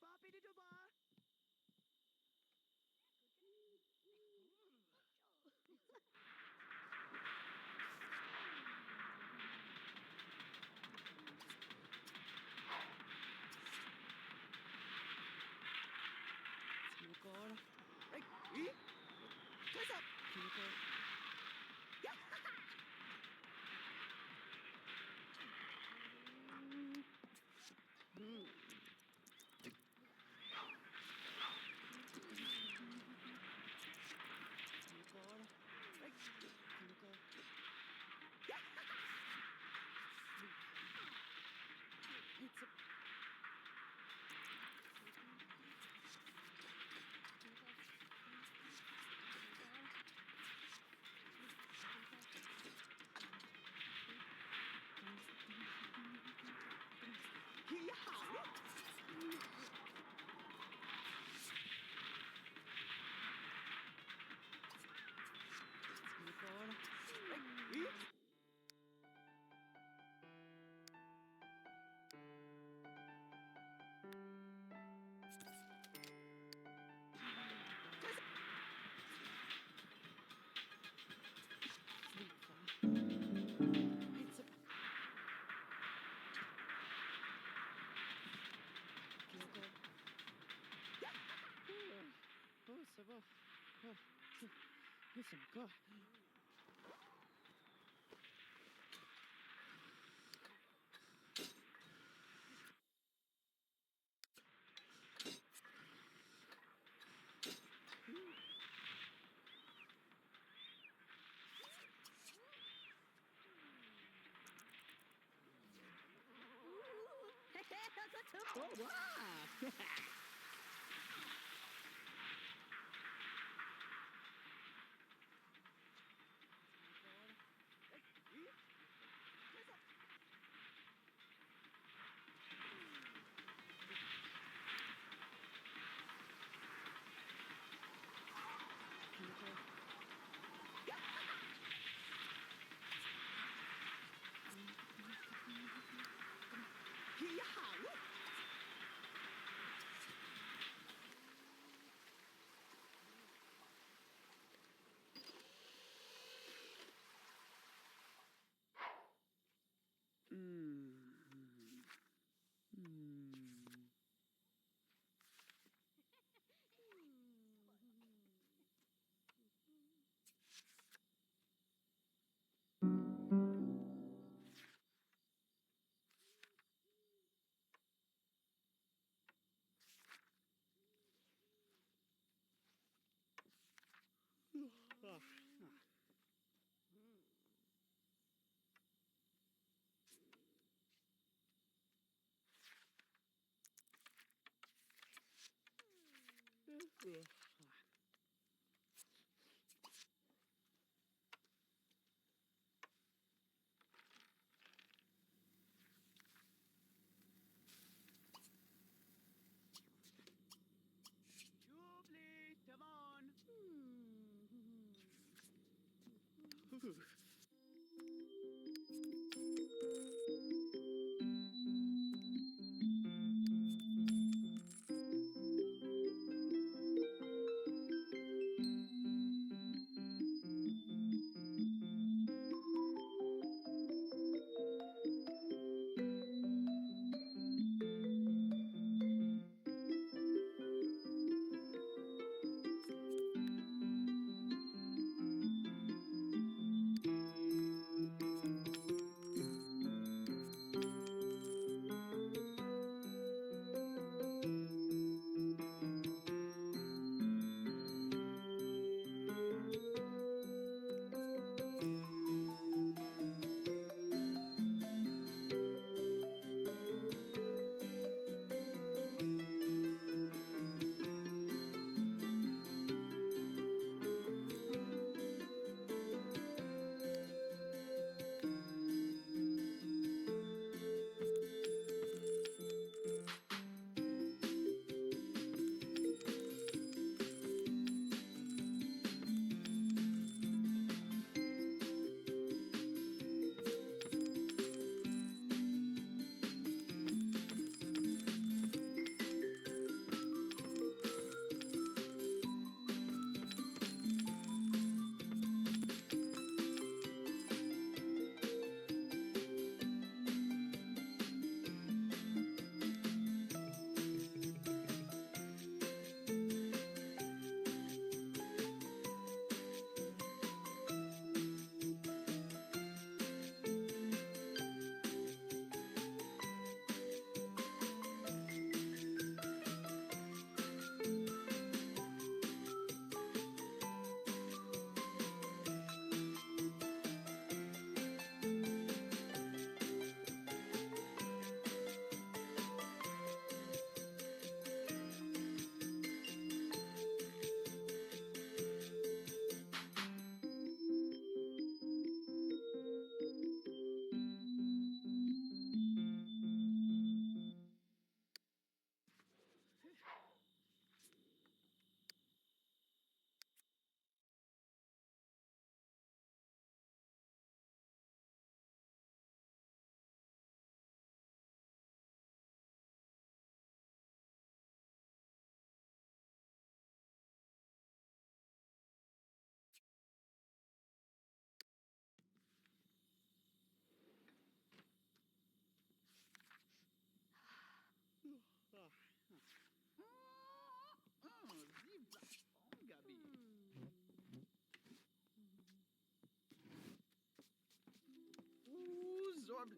Papi di Dubai.
Smoker.
Hey, eh? What's up?
Smoker. Smoker.
Hey,
Smoker. It's a
Yeehaw!
smoker.
Hey, eh?
It's a Kyoko. Oh, ça va. Oh, c'est encore. Oh, wow.
Yeehaw! Jubilee, come on.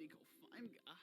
Liko Feimga.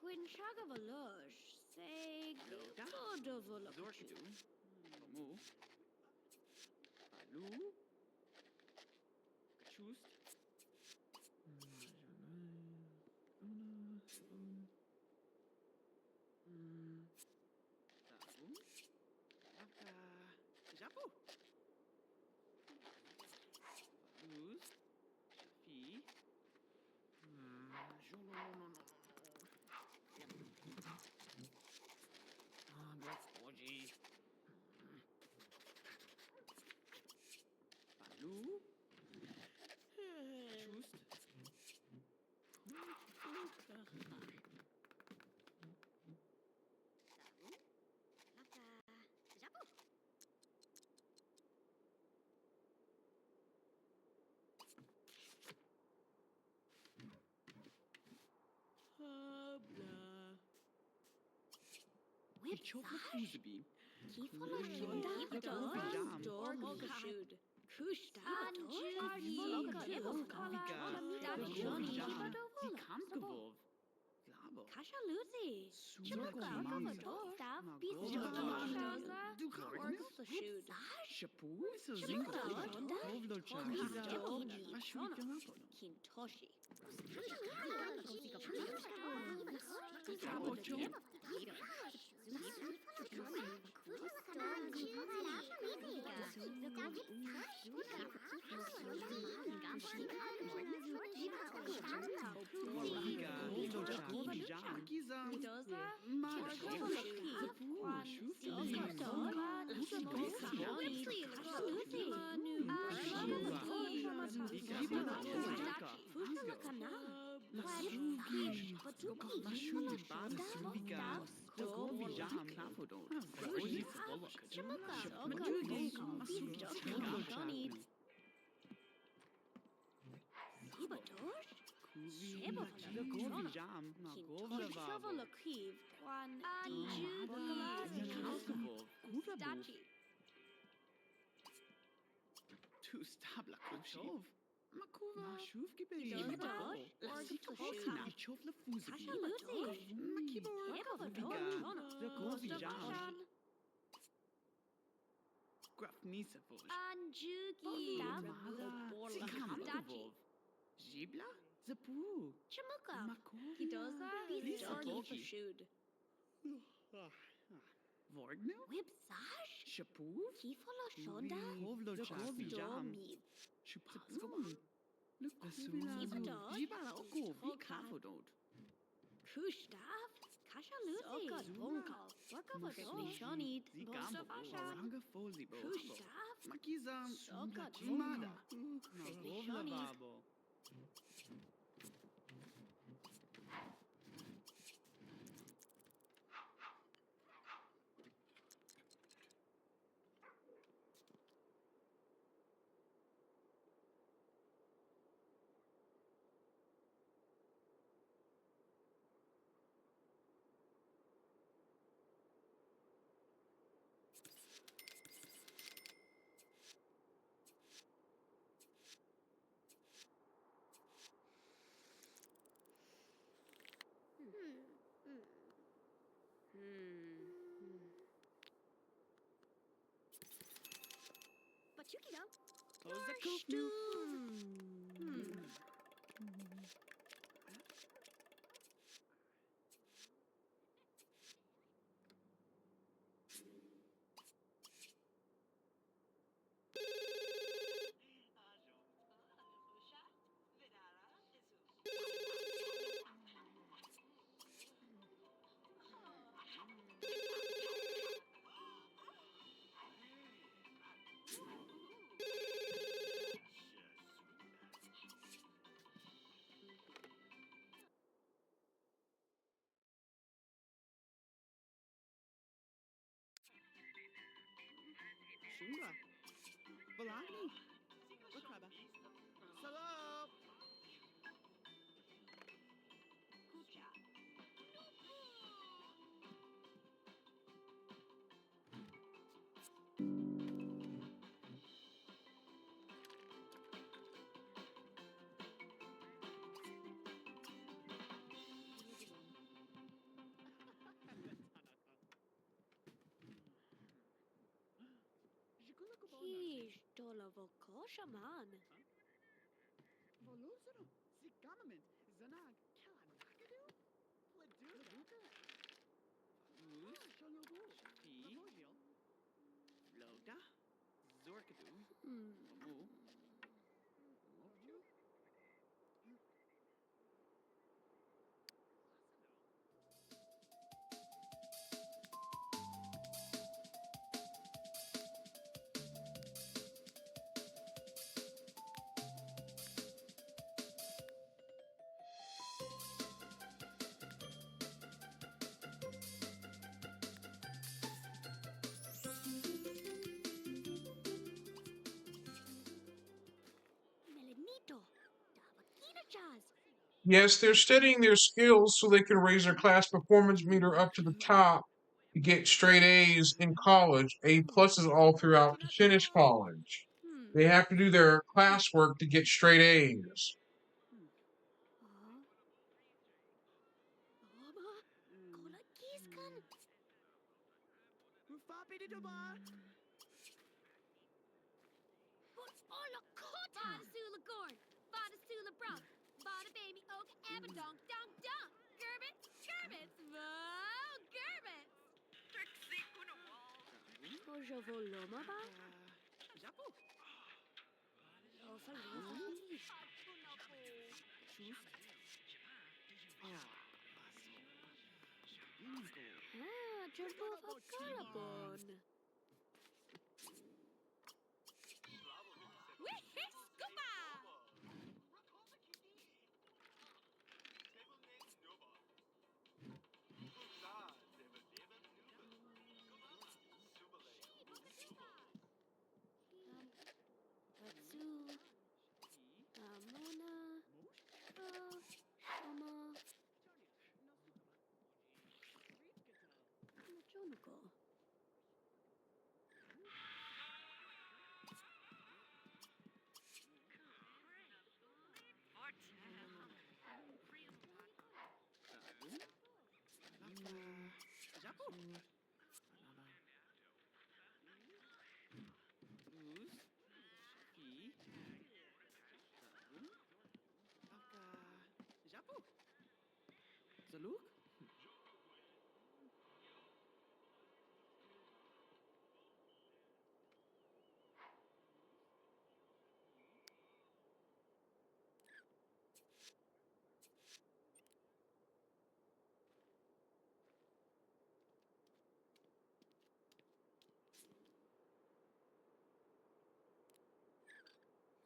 Quinchaga Velosh, say good of
Zorkdu. Tomu. Alu. Kachust. Japu. Luz. Shafi. That's dodgy. Alu. Kachust. Chofla Fuzabi. Tu stabla kuchov. Makuva. Mashuv gibei. Chov la Fuzabi. Graf Nisavoj. Jibla? Zapu. Vorgnu? Shapu? Hovlo Jam. Shupazgum. Lukasu. Jibala Oko. Vikafodot. Ranga Fozibo. Makiza. Mada. Nagovla Vabo.
Ozakufnu.
Shumba. Balagni. Bakraba. Salop.
He's Dolavoko shaman.
Voluzero. Zigamament. Zanag. Kalanakadu. Pladuga. Uz. Sholobu. Lavogio. Loda. Zorkadu. Mamu. Mokju.
Melanito. Davakina jazz.
Yes, they're studying their skills so they can raise their class performance meter up to the top to get straight A's in college, A pluses all throughout to finish college. They have to do their classwork to get straight A's.
Kola kiskan.
Rufapi di dubar.
Ola kota. Bada sula gorn. Bada sula brown. Bada baby oak. Abba donk donk donk. Gerbits. Gerbits. Whoa. Gerbits. Oja voloma ba?
Japu.
O falou. Ah, jumbo fa calabon. Wee scuba! Katsu. Amona. Shama. Mochonuko.
Japu. Japu. Zaluk.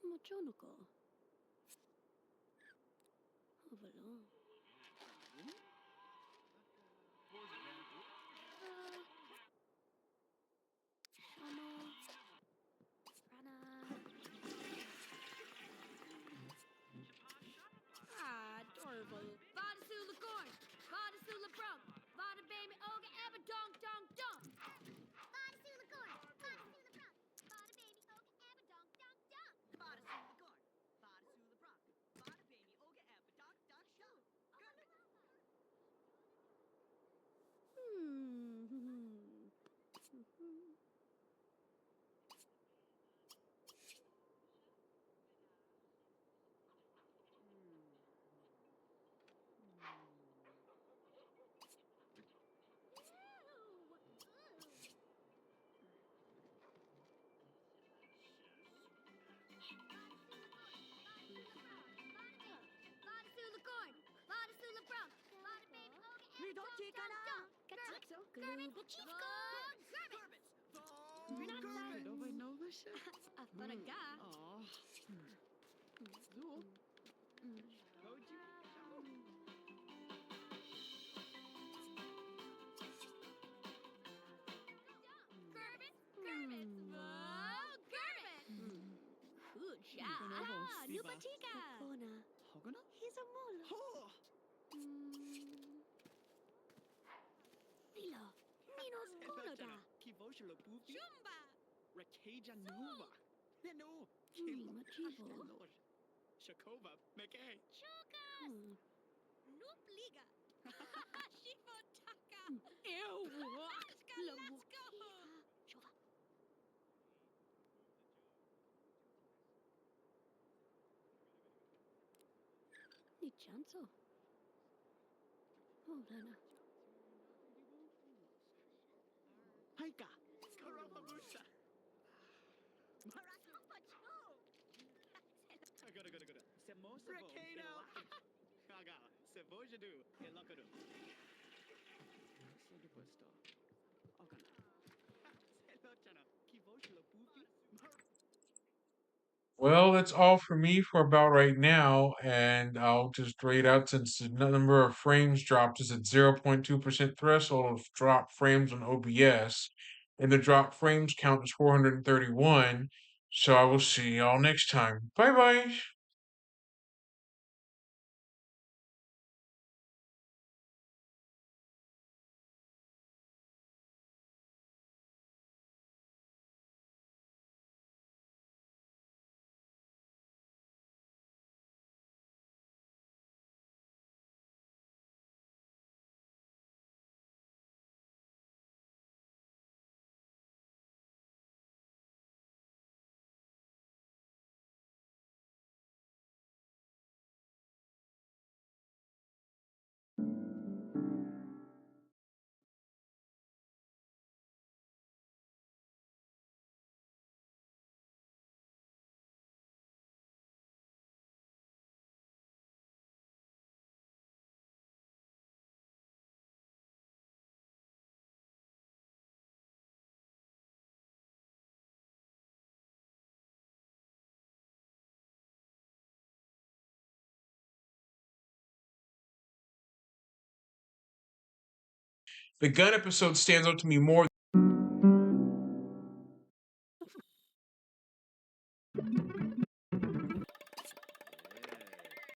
Mochonuko. Ovalon. Shama. Rana. Ah, adorable. Bada sula gorn. Bada sula brown. Bada baby oga ever donk donk donk. Bada sula gorn. Bada sula brown. Bada baby oga ever donk donk donk. Bada sula gorn. Nowe, nowe się?
Paraga.
O. Znów?
Good job.
Znowu, Siwa.
Lupatika. Kona.
Hogana?
He's a mole.
Ho!
Filo. Ninos Koloda.
Kivoshlo Bufi?
Jumba.
Rakaja Nova. Neno.
Mativo.
Shakova. Mekay.
Chukas. Nupliga. Shifotaka. Ew. Let's go. Shova. Ni chanzo. Oh, Lana.
Haika. Karapamusha. Agora. Semosa. Rakano. Haga. Sevojadu. Elakadu. Sodu posto. Ogana. Selochana. Kivoshlo Bufi?
Well, that's all for me for about right now, and I'll just read out since the number of frames dropped is at 0.2% threshold of drop frames on OBS, and the drop frames count is 431. So I will see y'all next time. Bye bye. The gun episode stands out to me more